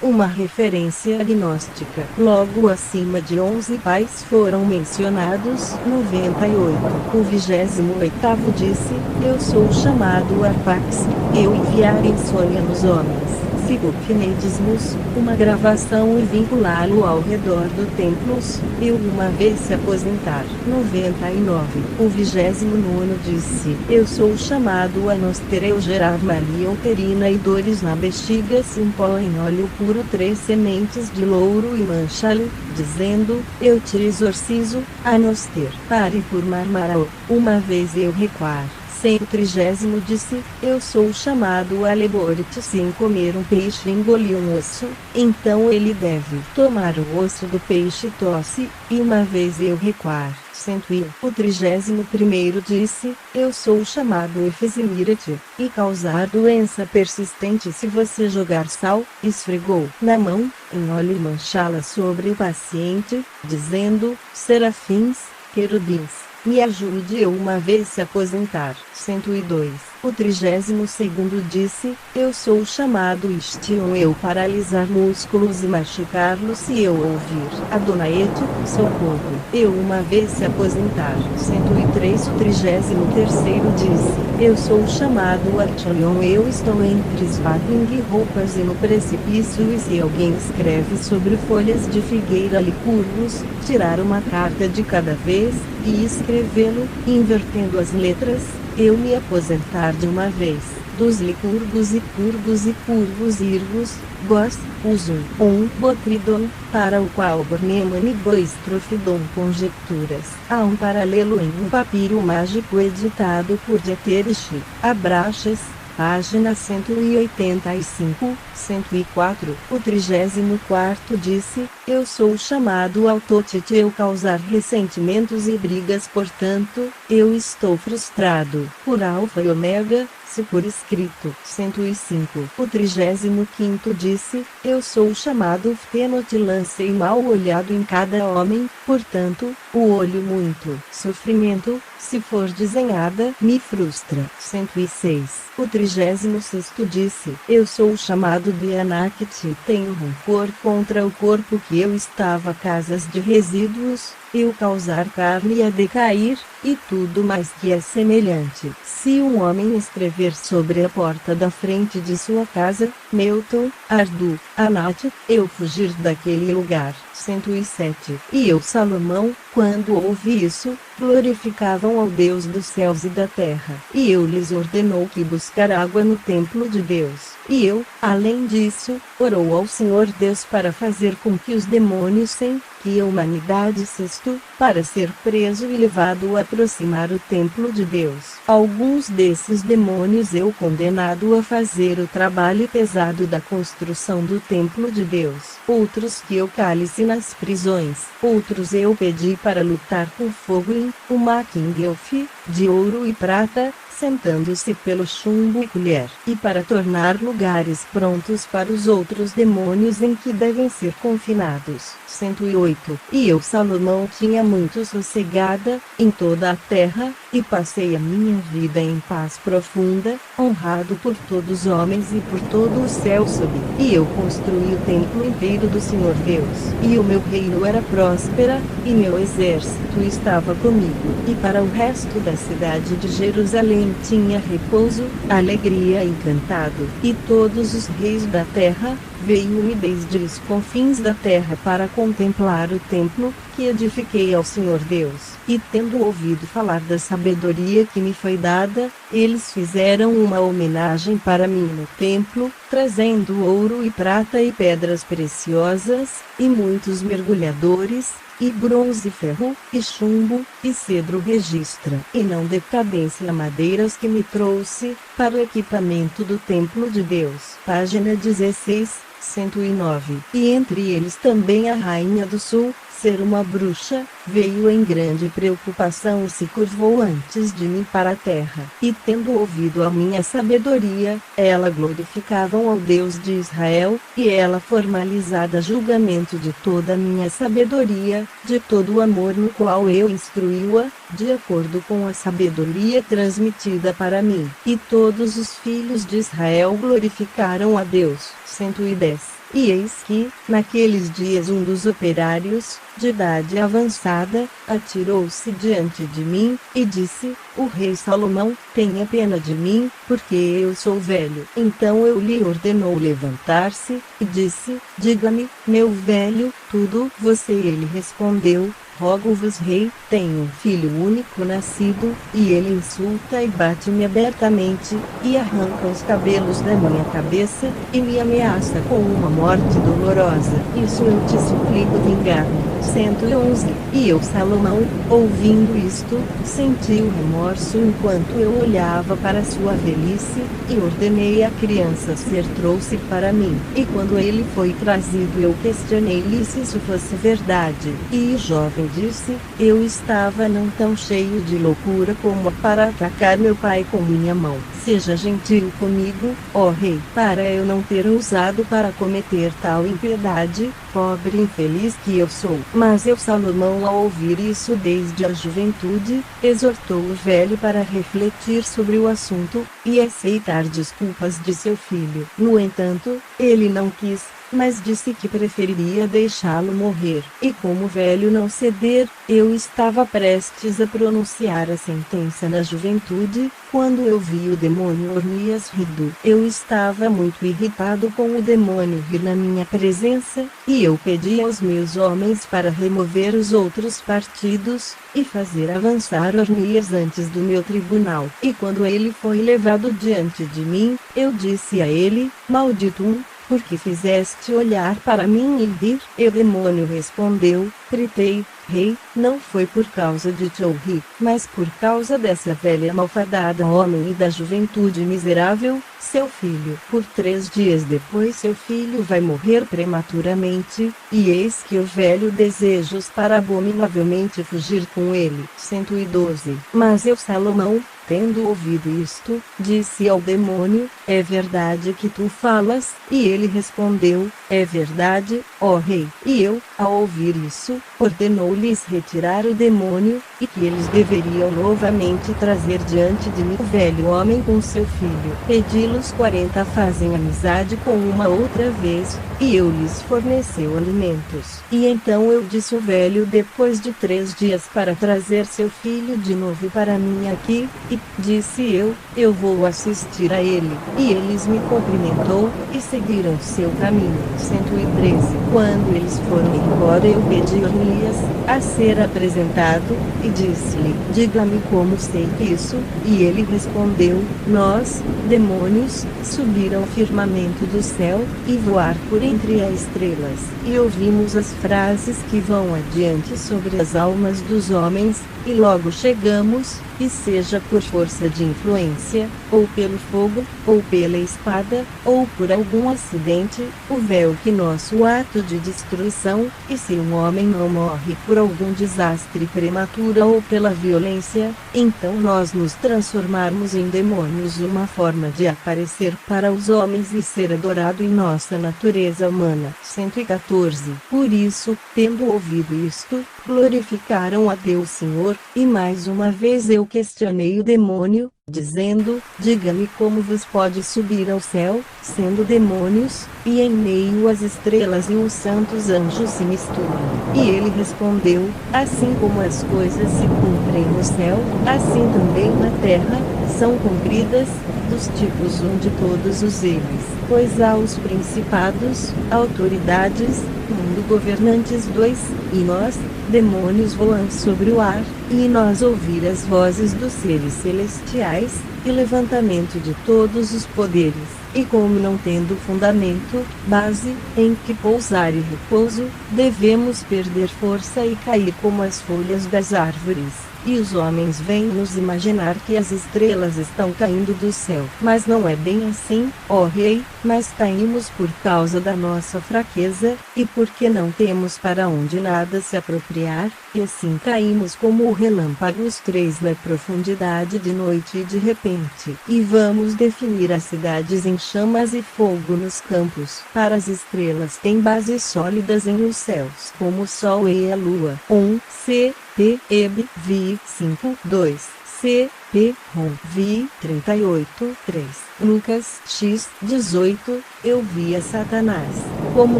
Uma referência agnóstica. Logo acima de 11 pais foram mencionados. 98. O 28º disse: Eu sou chamado Arpax, eu enviar insônia nos homens. Psicopnedismos, uma gravação e vinculá-lo ao redor do templos, eu uma vez se aposentar. 99. O 29º disse: Eu sou chamado a noster. Eu gerar malia uterina e dores na bexiga, se um pó em óleo puro 3 sementes de louro e mancha-lhe, dizendo, eu te exorcizo, a noster. Pare por Marmarao, uma vez eu recuar. 130º disse: Eu sou chamado a Leborte. Se comer um peixe engolir um osso, então ele deve tomar o osso do peixe tosse, e uma vez eu recuar. 101. O 31º disse: Eu sou chamado Efesimirete, e causar doença persistente se você jogar sal, esfregou na mão, em óleo e manchá-la sobre o paciente, dizendo, serafins, querubins, me ajude. Eu uma vez se aposentar. 102. O 32º disse: Eu sou chamado Istion. Eu paralisar músculos e machucá-los se eu ouvir Adonaete, socorro. Eu uma vez se aposentar. 103. O 33º disse: Eu sou chamado Archelion. Eu estou entre Svadling e roupas e no precipício, e se alguém escreve sobre folhas de figueira licurgos, tirar uma carta de cada vez, e escrevê-lo, invertendo as letras, eu me aposentar de uma vez. Dos licurgos e curvos e curvos irgos, gos, usum, botridon, para o qual Bornemann e Boistrofidon conjecturas. Há um paralelo em um papiro mágico editado por Dieterich, Abraches, página 185, 104. O 34º disse: Eu sou chamado Autotite. Eu causar ressentimentos e brigas, portanto, eu estou frustrado. Por Alfa e Ômega, se por escrito. 105. O 35º disse: Eu sou chamado Fenot. Lancei mal olhado em cada homem, portanto, o olho muito sofrimento, se for desenhada, me frustra. 106. O 36º disse: Eu sou chamado de Anakte. Tenho rancor contra o corpo que eu estava casas de resíduos, eu causar carne a decair, e tudo mais que é semelhante. Se um homem escrever sobre a porta da frente de sua casa, Newton, Ardu, Anat, eu fugir daquele lugar. 107. E eu, Salomão, quando ouvi isso, glorificavam ao Deus dos céus e da terra. E eu lhes ordenou que buscar água no templo de Deus. E eu, além disso, orou ao Senhor Deus para fazer com que os demônios sem que a humanidade sexto, para ser preso e levado a aproximar o templo de Deus. Alguns desses demônios eu condenado a fazer o trabalho pesado da construção do templo de Deus. outros que eu cálice nas prisões, outros eu pedi para lutar com fogo em uma Kingelf, de ouro e prata, sentando-se pelo chumbo e colher, e para tornar lugares prontos para os outros demônios em que devem ser confinados. 108. E eu, Salomão, tinha muito sossegada em toda a terra, e passei a minha vida em paz profunda, honrado por todos os homens e por todo o céu sob. E eu construí o templo inteiro do Senhor Deus, e o meu reino era próspera, e meu exército estava comigo. E para o resto da cidade de Jerusalém tinha repouso, alegria e encantado. E todos os reis da terra veio-me desde os confins da terra para contemplar o templo que edifiquei ao Senhor Deus. E tendo ouvido falar da sabedoria que me foi dada, eles fizeram uma homenagem para mim no templo, trazendo ouro e prata e pedras preciosas, e muitos mergulhadores, e bronze e ferro, e chumbo, e cedro registra, e não decadência madeiras que me trouxe, para o equipamento do templo de Deus. Página 16, 109. E entre eles também a rainha do sul, ser uma bruxa, veio em grande preocupação e se curvou antes de mim para a terra. E tendo ouvido a minha sabedoria, ela glorificavam ao Deus de Israel, e ela formalizada julgamento de toda a minha sabedoria, de todo o amor no qual eu instruí-a, de acordo com a sabedoria transmitida para mim. E todos os filhos de Israel glorificaram a Deus. 110. E eis que, naqueles dias um dos operários, de idade avançada, atirou-se diante de mim, e disse, o rei Salomão, tenha pena de mim, porque eu sou velho. Então eu lhe ordenou levantar-se, e disse, diga-me, meu velho, tudo você. Ele respondeu, rogo-vos, rei, tenho um filho único nascido, e ele insulta e bate-me abertamente, e arranca os cabelos da minha cabeça, e me ameaça com uma morte dolorosa. Isso eu te suplico vingar-me. 111. E eu, Salomão, ouvindo isto, senti o remorso enquanto eu olhava para sua velhice, e ordenei a criança ser trouxe para mim. E quando ele foi trazido eu questionei-lhe se isso fosse verdade. E o jovem disse, eu estava não tão cheio de loucura como para atacar meu pai com minha mão. Seja gentil comigo, ó rei, para eu não ter ousado para cometer tal impiedade, pobre infeliz que eu sou. Mas eu, Salomão, ao ouvir isso desde a juventude, exortou o velho para refletir sobre o assunto, e aceitar desculpas de seu filho. No entanto, ele não quis, mas disse que preferiria deixá-lo morrer. E como o velho não ceder, eu estava prestes a pronunciar a sentença na juventude, quando eu vi o demônio Ornias rindo. Eu estava muito irritado com o demônio rir na minha presença, e eu pedi aos meus homens para remover os outros partidos, e fazer avançar Ornias antes do meu tribunal. E quando ele foi levado diante de mim, eu disse a ele, maldito porque fizeste olhar para mim e rir? E o demônio respondeu, gritei, rei, não foi por causa de teu rir, mas por causa dessa velha malfadada homem e da juventude miserável, seu filho. Por 3 dias depois seu filho vai morrer prematuramente, e eis que o velho desejos para abominavelmente fugir com ele. 112. Mas eu, Salomão, tendo ouvido isto, disse ao demônio, é verdade que tu falas? E ele respondeu, é verdade, ó rei. E eu, ao ouvir isso, ordenou-lhes retirar o demônio, e que eles deveriam novamente trazer diante de mim o velho homem com seu filho. Pedi-los 40 fazem amizade com uma outra vez, e eu lhes forneceu alimentos. E então eu disse o velho depois de 3 dias para trazer seu filho de novo para mim aqui, e disse eu vou assistir a ele. E eles me cumprimentou, e seguiram seu caminho. 113. Quando eles foram embora eu pedi a Ornias a ser apresentado, e disse-lhe, diga-me como sei isso, e ele respondeu, nós, demônios, subir ao firmamento do céu, e voar por entre as estrelas, e ouvimos as frases que vão adiante sobre as almas dos homens, e logo chegamos, e seja por força de influência, ou pelo fogo, ou pela espada, ou por algum acidente, o véu Israel que nosso ato de destruição, e se um homem não morre por algum desastre prematuro ou pela violência, então nós nos transformarmos em demônios, uma forma de aparecer para os homens e ser adorado em nossa natureza humana. 114. Por isso, tendo ouvido isto, glorificaram a Deus Senhor, e mais uma vez eu questionei o demônio, dizendo: diga-me como vos pode subir ao céu, sendo demônios, e em meio às estrelas e os santos anjos se misturam. E ele respondeu: assim como as coisas se cumprem no céu, assim também na terra, são cumpridas, dos tipos um de todos os eles. Pois há os principados, autoridades, mundo governantes 2, e nós, demônios voando sobre o ar, e nós ouvir as vozes dos seres celestiais, e levantamento de todos os poderes, e como não tendo fundamento, base, em que pousar e repouso, devemos perder força e cair como as folhas das árvores. E os homens vêm nos imaginar que as estrelas estão caindo do céu. Mas não é bem assim, ó Rei, mas caímos por causa da nossa fraqueza, e porque não temos para onde nada se apropriar, e assim caímos como relâmpagos 3 na profundidade de noite e de repente. E vamos definir as cidades em chamas e fogo nos campos. Para as estrelas têm bases sólidas em os céus, como o sol e a lua. 1 C P EB VI 5 2 C P ROM VI 38 3 Lucas X 18. Eu via Satanás, como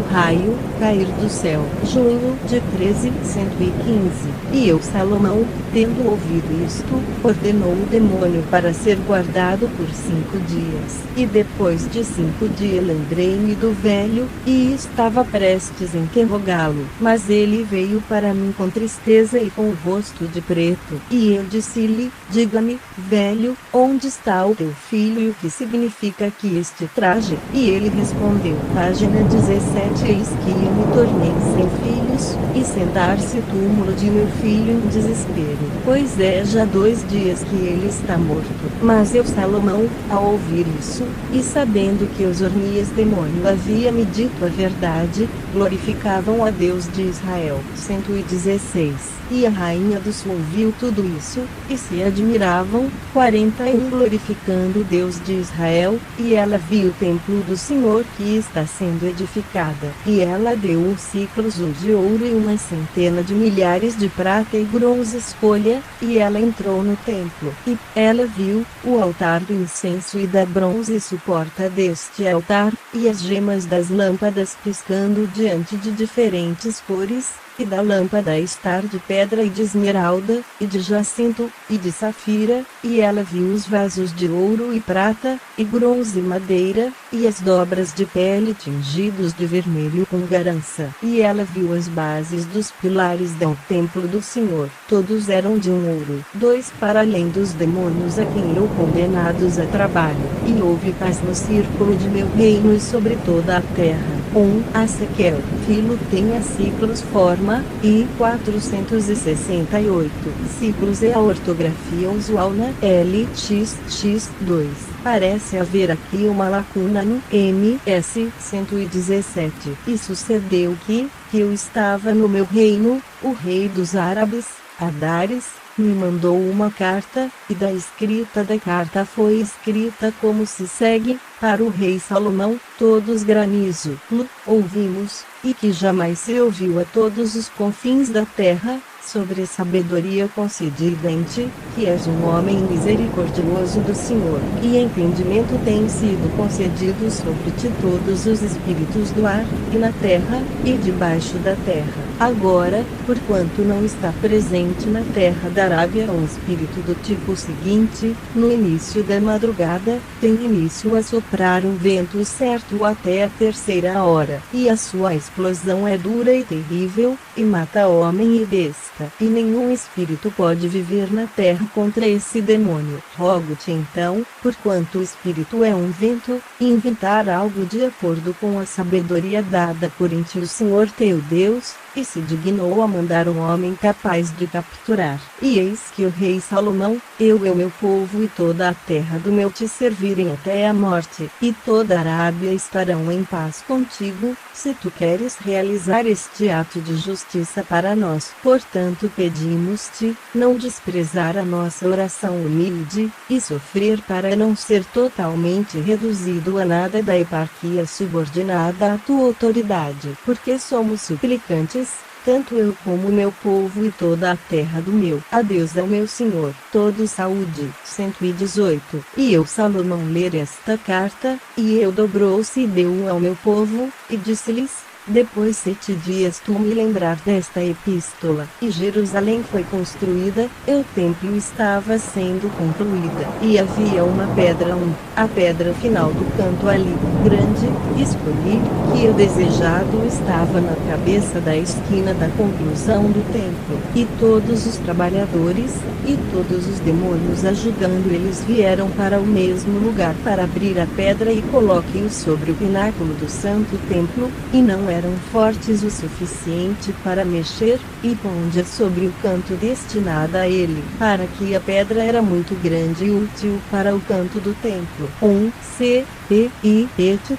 raio, cair do céu. Junho de 13, 115. E eu, Salomão, tendo ouvido isto, ordenou o demônio para ser guardado por 5 dias. E depois de 5 dias lembrei-me do velho, e estava prestes a interrogá-lo. Mas ele veio para mim com tristeza e com o rosto de preto. E eu disse-lhe: diga-me, velho, onde está o teu filho e o que significa que este traje? E ele respondeu. Página 17. Eis que eu me tornei sem filhos, e sentar-se túmulo de meu filho em desespero, pois é já 2 dias que ele está morto. Mas eu, Salomão, ao ouvir isso, e sabendo que os Ornias demônio havia me dito a verdade, glorificavam a Deus de Israel. 116. E a rainha do sul viu tudo isso, e se admiravam. 41. Glorificando o Deus de Israel, e ela viu o templo do Senhor que está sendo edificada. E ela deu uns ciclos de ouro e uma centena de milhares de prata e bronze escolha, e ela entrou no templo. E ela viu o altar do incenso e da bronze suporta deste altar, e as gemas das lâmpadas piscando diante de diferentes cores, e da lâmpada a estar de pedra e de esmeralda, e de jacinto, e de safira, e ela viu os vasos de ouro e prata, e bronze e madeira, e as dobras de pele tingidos de vermelho com garança. E ela viu as bases dos pilares do templo do Senhor, todos eram de um ouro. 2. Para além dos demônios a quem eu condenados a trabalho, e houve paz no círculo de meu reino e sobre toda a terra. 1. Asequel, filho tenha ciclos forma, e 468. Ciclos é a ortografia usual na LXX2. Parece haver aqui uma lacuna no MS 117. E sucedeu que eu estava no meu reino, o rei dos árabes, Adares, me mandou uma carta, e da escrita da carta foi escrita como se segue: para o rei Salomão, todos granizo, ouvimos, e que jamais se ouviu a todos os confins da terra, sobre sabedoria concedida em ti, que és um homem misericordioso do Senhor, e entendimento tem sido concedido sobre ti todos os espíritos do ar, e na terra, e debaixo da terra. Agora, porquanto não está presente na terra da Arábia um espírito do tipo seguinte, no início da madrugada, tem início a soprar um vento certo até a 3ª hora, e a sua explosão é dura e terrível, e mata homem e besta, e nenhum espírito pode viver na terra contra esse demônio. Rogo-te então, porquanto o espírito é um vento, inventar algo de acordo com a sabedoria dada por ti o Senhor teu Deus, e se dignou a mandar um homem capaz de capturar. E eis que o rei Salomão, eu e o meu povo e toda a terra do meu te servirem até a morte, e toda a Arábia estarão em paz contigo, se tu queres realizar este ato de justiça para nós. Portanto pedimos-te, não desprezar a nossa oração humilde, e sofrer para não ser totalmente reduzido a nada da eparquia subordinada à tua autoridade, porque somos suplicantes, tanto eu como meu povo e toda a terra do meu. A Deus é o meu Senhor. Todo saúde. 118. E eu Salomão ler esta carta, e eu dobrou-se e deu ao meu povo, e disse-lhes, depois 7 dias tu me lembrar desta epístola. E Jerusalém foi construída, e o templo estava sendo concluída. E havia uma pedra a pedra final do canto ali, grande, escolhi, que o desejado estava na cabeça da esquina da conclusão do templo. E todos os trabalhadores, e todos os demônios ajudando eles vieram para o mesmo lugar para abrir a pedra e coloquem-o sobre o pináculo do santo templo, e não eram fortes o suficiente para mexer, e ponde sobre o canto destinada a ele, para que a pedra era muito grande e útil para o canto do templo. 1 C, P, I,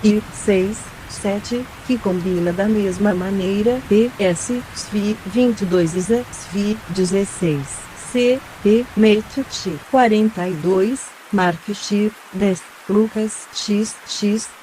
E, 6, 7, que combina da mesma maneira, PS, SFI, 22 ISA, SFI, 16, C, P, MET, 42, Mark X, 10, Lucas X,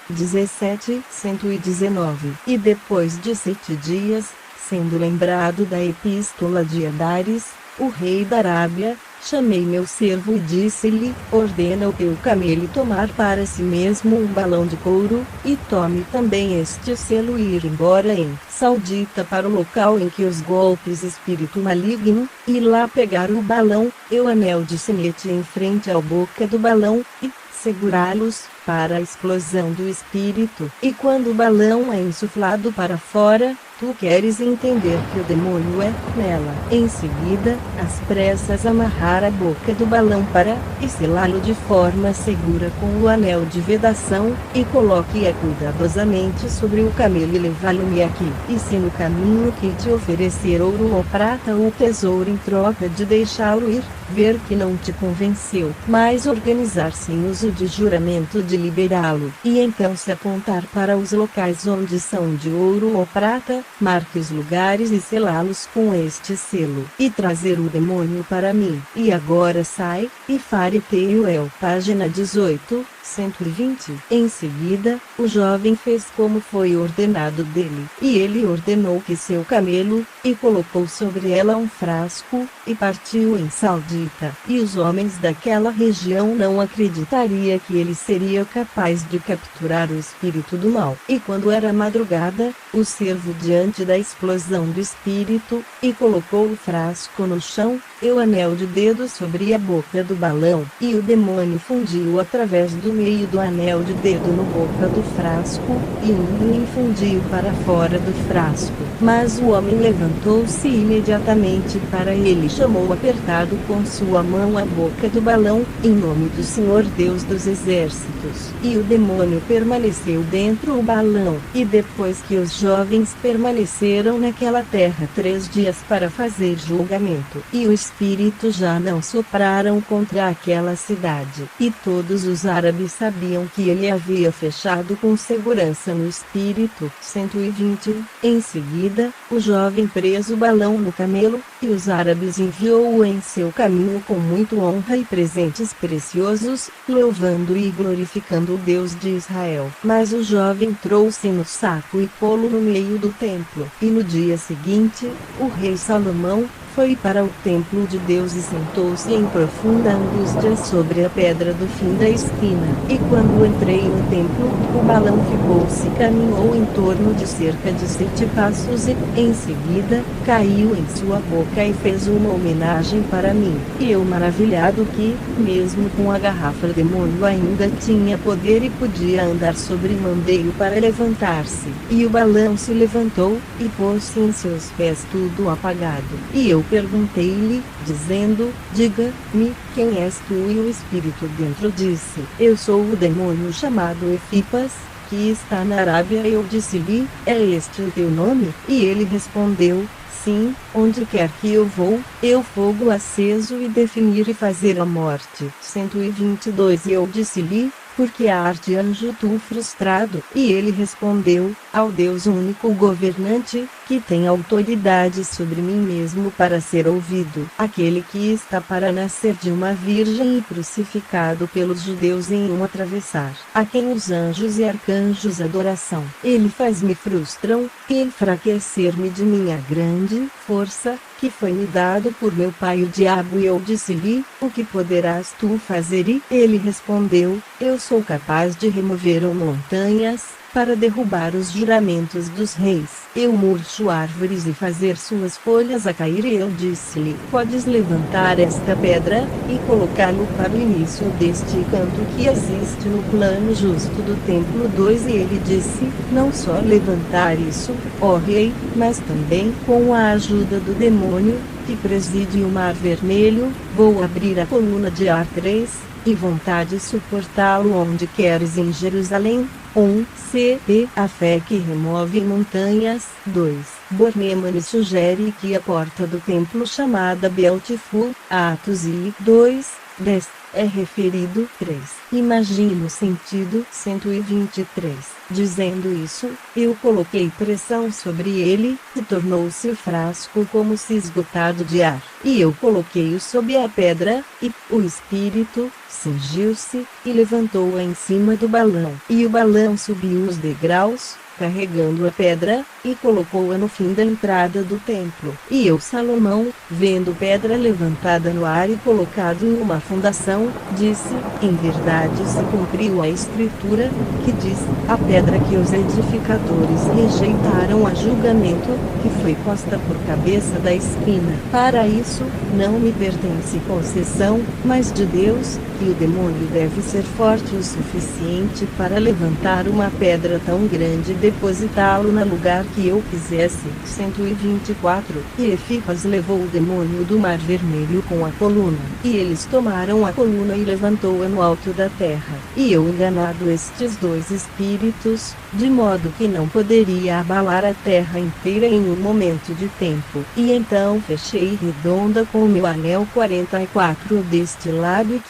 17, 119. E depois de 7 dias, sendo lembrado da epístola de Adares, o rei da Arábia, chamei meu servo e disse-lhe, ordena o teu camelo tomar para si mesmo um balão de couro, e tome também este selo e ir embora em Saudita para o local em que os golpes espírito maligno, e lá pegar o balão, e o anel de sinete em frente à boca do balão, e segurá-los, para a explosão do espírito. E quando o balão é insuflado para fora, tu queres entender que o demônio é nela. Em seguida, às pressas amarrar a boca do balão para, e selá-lo de forma segura com o anel de vedação, e coloque-a cuidadosamente sobre o camelo e levá-lo-me aqui. E se no caminho que te oferecer ouro ou prata ou tesouro em troca de deixá-lo ir, ver que não te convenceu, mas organizar-se em uso de juramento de liberá-lo, e então se apontar para os locais onde são de ouro ou prata, marque os lugares e selá-los com este selo, e trazer o demônio para mim. E agora sai, e fare teu página 18, 120. Em seguida, o jovem fez como foi ordenado dele, e ele ordenou que seu camelo, e colocou sobre ela um frasco, e partiu em Saudita. E os homens daquela região não acreditaria que ele seria capaz de capturar o espírito do mal. E quando era madrugada, o servo diante da explosão do espírito, e colocou o frasco no chão, e o anel de dedo sobre a boca do balão, e o demônio fundiu através do meio do anel de dedo no boca do frasco, e o infundiu para fora do frasco. Mas o homem levantou-se imediatamente para ele, chamou apertado com sua mão a boca do balão, em nome do Senhor Deus dos Exércitos. E o demônio permaneceu dentro do balão. E depois que os jovens permaneceram naquela terra 3 dias para fazer julgamento, e o espírito já não sopraram contra aquela cidade. E todos os árabes sabiam que ele havia fechado com segurança no espírito. 120. Em seguida, o jovem preso o balão no camelo, e os árabes enviou-o em seu caminho com muita honra e presentes preciosos, louvando e glorificando o Deus de Israel. Mas o jovem trouxe no saco e pô-lo no meio do templo. E no dia seguinte, o rei Salomão foi para o templo de Deus e sentou-se em profunda angústia sobre a pedra do fim da esquina. E quando entrei no templo, o balão ficou-se caminhou em torno de cerca de 7 passos e, em seguida, caiu em sua boca e fez uma homenagem para mim. E eu maravilhado que, mesmo com a garrafa, o demônio ainda tinha poder e podia andar sobre, mandei-o para levantar-se. E o balão se levantou, e pôs-se em seus pés tudo apagado. E eu perguntei-lhe, dizendo, diga-me, quem és tu? E o espírito dentro disse, eu sou o demônio chamado Efipas, que está na Arábia. Eu disse-lhe: é este o teu nome? E ele respondeu: sim, onde quer que eu vou, eu fogo aceso e definir e fazer a morte. 122. E eu disse-lhe: porque arte anjo tu frustrado? E ele respondeu: ao Deus único governante, que tem autoridade sobre mim mesmo para ser ouvido, aquele que está para nascer de uma virgem e crucificado pelos judeus em um atravessar, a quem os anjos e arcanjos adoração. Ele faz-me frustram, e enfraquecer-me de minha grande força, que foi me dado por meu pai o diabo. E eu disse-lhe: o que poderás tu fazer? E ele respondeu: eu sou capaz de remover montanhas, para derrubar os juramentos dos reis. Eu murcho árvores e fazer suas folhas a cair. E eu disse-lhe: podes levantar esta pedra, e colocá-lo para o início deste canto que assiste no plano justo do templo. 2. E ele disse: não só levantar isso, ó rei, mas também, com a ajuda do demônio, que preside o mar vermelho, vou abrir a coluna de ar. 3. E vontade suportá-lo onde queres em Jerusalém. 1. C.P. A fé que remove montanhas. 2. Bornemann sugere que a porta do templo chamada Beautiful, Atos I. 2. 10. É referido. 3. Imagine o sentido. 123. Dizendo isso, eu coloquei pressão sobre ele, e tornou-se o frasco como se esgotado de ar. E eu coloquei-o sob a pedra, e o espírito cingiu-se, e levantou-a em cima do balão. E o balão subiu os degraus, carregando a pedra, e colocou-a no fim da entrada do templo. E eu, Salomão, vendo pedra levantada no ar e colocado em uma fundação, disse: em verdade se cumpriu a escritura, que diz: a pedra que os edificadores rejeitaram a julgamento, que foi posta por cabeça da espina. Para isso, não me pertence concessão, mas de Deus, e o demônio deve ser forte o suficiente para levantar uma pedra tão grande e depositá-lo no lugar que eu quisesse. 124. E Efifas levou o demônio do mar vermelho com a coluna, e eles tomaram a coluna e levantou-a no alto da terra. E eu enganado estes dois espíritos, de modo que não poderia abalar a terra inteira em um momento de tempo. E então fechei redonda com o meu anel 44 deste lado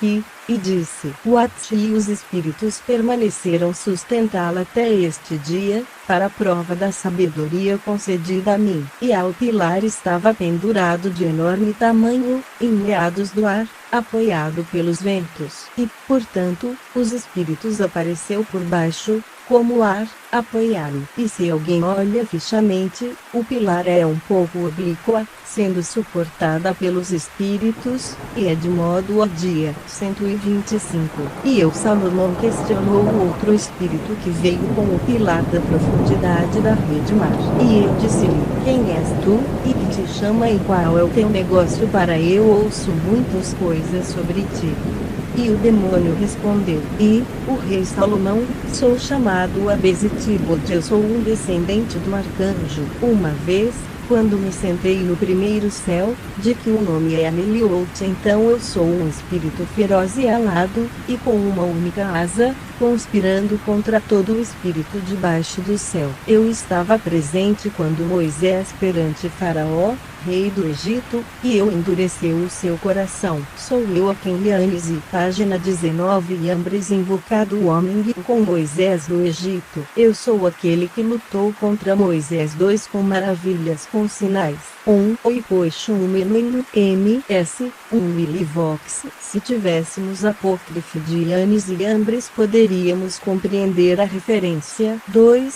e disse: e os espíritos permaneceram sustentá-la até este dia, para a prova da sabedoria concedida a mim. E ao pilar estava pendurado de enorme tamanho, em meados do ar, apoiado pelos ventos. E, portanto, os espíritos apareceu por baixo, como o ar, apoiá-lo. E se alguém olha fixamente, o pilar é um pouco oblíqua, sendo suportada pelos espíritos, e é de modo ó dia. 125. E eu, Salomão, questionou o outro espírito que veio com o pilar da profundidade da rede mar. E eu disse-lhe: quem és tu, e que te chama, e qual é o teu negócio? Para eu ouço muitas coisas sobre ti. E o demônio respondeu: o rei Salomão, sou chamado Abesitibot, eu sou um descendente do arcanjo. Uma vez, quando me sentei no primeiro céu, de que o nome é Aneliot, então eu sou um espírito feroz e alado, e com uma única asa, conspirando contra todo o espírito debaixo do céu. Eu estava presente quando Moisés perante Faraó, rei do Egito, e eu endureceu o seu coração. Sou eu a quem Lianes e página 19 Iambres invocado o homem com Moisés no Egito. Eu sou aquele que lutou contra Moisés. 2 Com maravilhas com sinais. 1 Oipoixum Menino MS 1 Milivox. Se tivéssemos apócrifo de Lianes e Iambres poderíamos compreender a referência. 2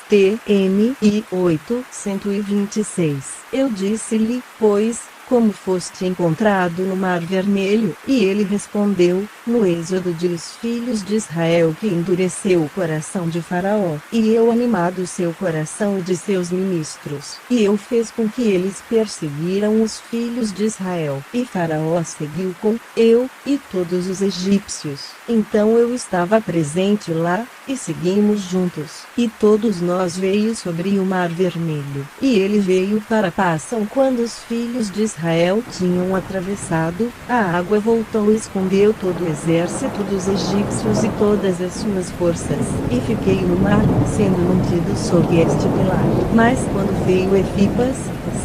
T M I 8 126. Eu disse-lhe, pois, como foste encontrado no Mar Vermelho? E ele respondeu: no êxodo dos filhos de Israel, que endureceu o coração de Faraó, e eu animado o seu coração e de seus ministros. E eu fez com que eles perseguiram os filhos de Israel. E Faraó seguiu com eu, e todos os egípcios. Então eu estava presente lá, e seguimos juntos. E todos nós veio sobre o mar vermelho. E ele veio para Passam quando os filhos de Israel tinham atravessado, a água voltou e escondeu todo o exército dos egípcios e todas as suas forças. E fiquei no mar, sendo mantido sob este pilar. Mas quando veio Efipas,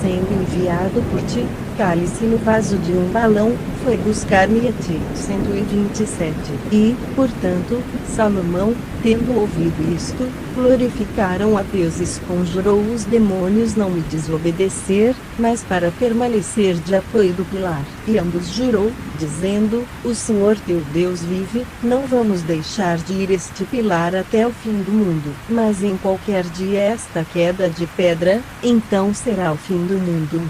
sendo enviado por ti, cálice no vaso de um balão, foi buscar-me a ti. 127. E, portanto, Salomão, tendo ouvido isto, glorificaram a Deus e conjurou os demônios não me desobedecer, mas para permanecer de apoio do pilar. E ambos jurou, dizendo, o Senhor teu Deus vive, não vamos deixar de ir este pilar até o fim do mundo. Mas em qualquer dia esta queda de pedra, então será o fim do mundo.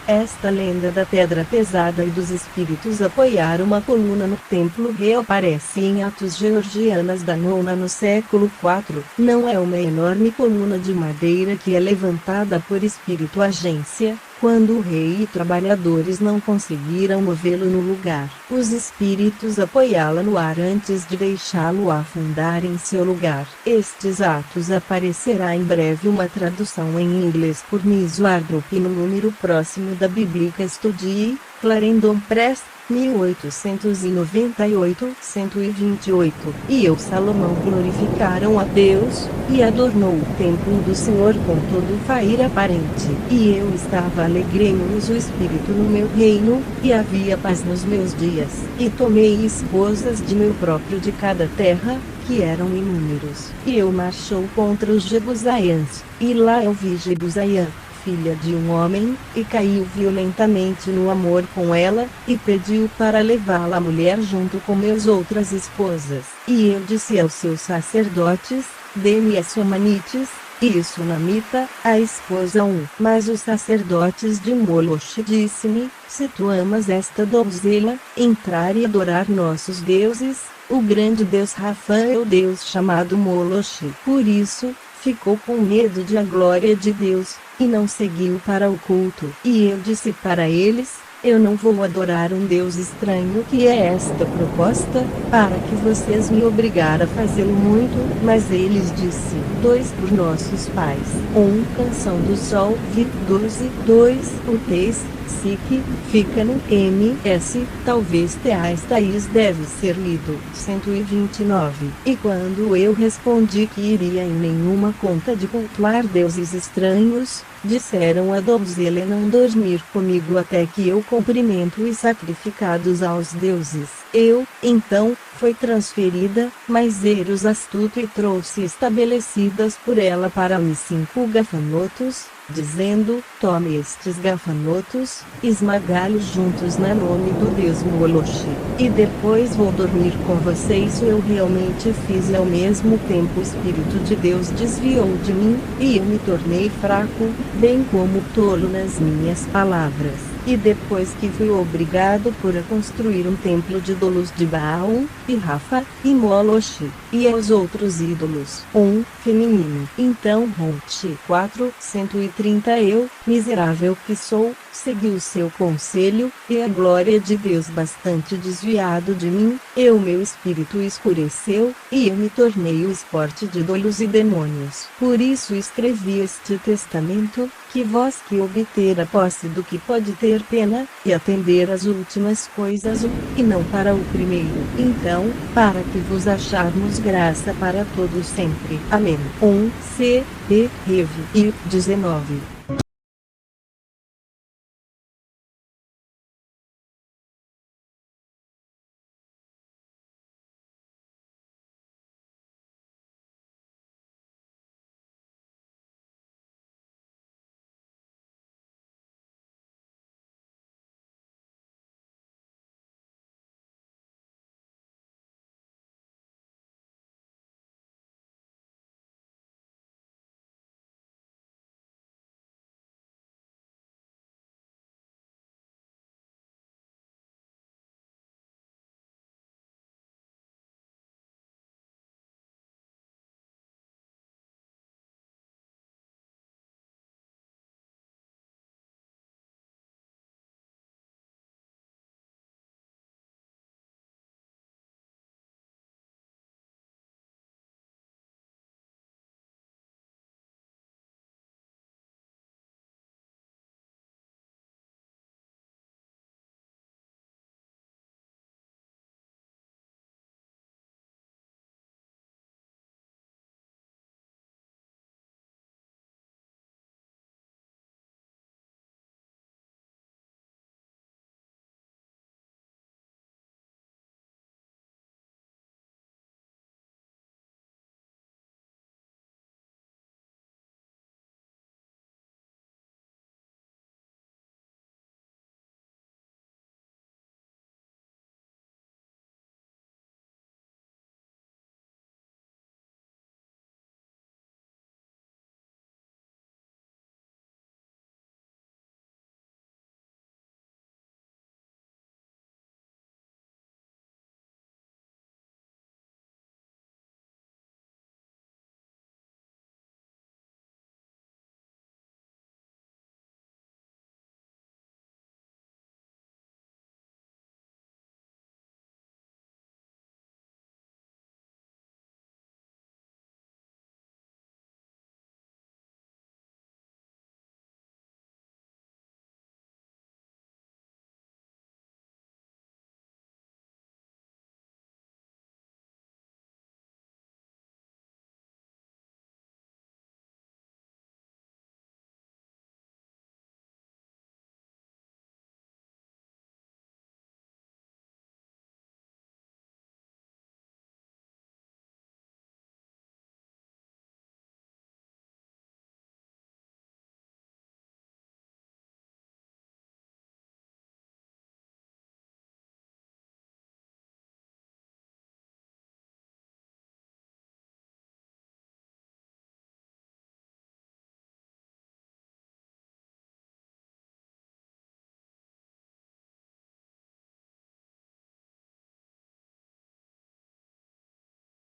Esta lenda da pedra pesada e dos espíritos apoiar uma coluna no templo reaparece em Atos Georgianas da Nona no século IV. Não é uma enorme coluna de madeira que é levantada por espírito agência, quando o rei e trabalhadores não conseguiram movê-lo no lugar. Os espíritos apoiá-la no ar antes de deixá-lo afundar em seu lugar. Estes atos aparecerá em breve uma tradução em inglês por Miss Wardrop no número próximo da Biblica Study, Clarendon Press, 1898, 128. E eu, Salomão, glorificaram a Deus, e adornou o templo do Senhor com todo o fair aparente. E eu estava alegrei-nos o espírito no meu reino, e havia paz nos meus dias. E tomei esposas de meu próprio de cada terra, que eram inúmeros. E eu marchou contra os Jebusaiãs, e lá eu vi Jebusaiã, filha de um homem, e caiu violentamente no amor com ela, e pediu para levá-la a mulher junto com meus outras esposas. E eu disse aos seus sacerdotes, dê-me a Somanites, e Sunamita, a esposa Mas os sacerdotes de Moloch disse-me, se tu amas esta donzela, entrar e adorar nossos deuses, o grande deus Rafã é o deus chamado Moloch. Por isso, ficou com medo de a glória de Deus, e não seguiu para o culto. E eu disse para eles, eu não vou adorar um Deus estranho. Que é esta proposta, para que vocês me obrigar a fazê-lo muito? Mas eles disse, 2 por nossos pais. Canção do Sol, Vi 12, 2, o Teis, Sique, fica no MS, talvez Teais Thaís deve ser lido. 129. E quando eu respondi que iria em nenhuma conta de cultuar deuses estranhos, disseram a donzela não dormir comigo até que eu cumprimento os sacrificados aos deuses. Eu, então, foi transferida, mas Eros astuto e trouxe estabelecidas por ela para mim 5 gafanhotos, dizendo, tome estes gafanhotos, esmagalhos juntos na nome do deus Moloch, e depois vou dormir com você. Isso eu realmente fiz e ao mesmo tempo o Espírito de Deus desviou de mim, e eu me tornei fraco, bem como tolo nas minhas palavras. E depois que fui obrigado por a construir um templo de ídolos de Baal, e Rafa, e Moloch, e aos outros ídolos, feminino. Então Ronte 4, 130 eu, miserável que sou, segui o seu conselho, e a glória de Deus bastante desviado de mim, meu espírito escureceu, e eu me tornei o esporte de ídolos e demônios. Por isso escrevi este testamento, que vós que obter a posse do que pode ter pena, e atender às últimas coisas, e não para o primeiro. Então, para que vos acharmos graça para todos sempre. Amém. C. P. Rev. I. 19.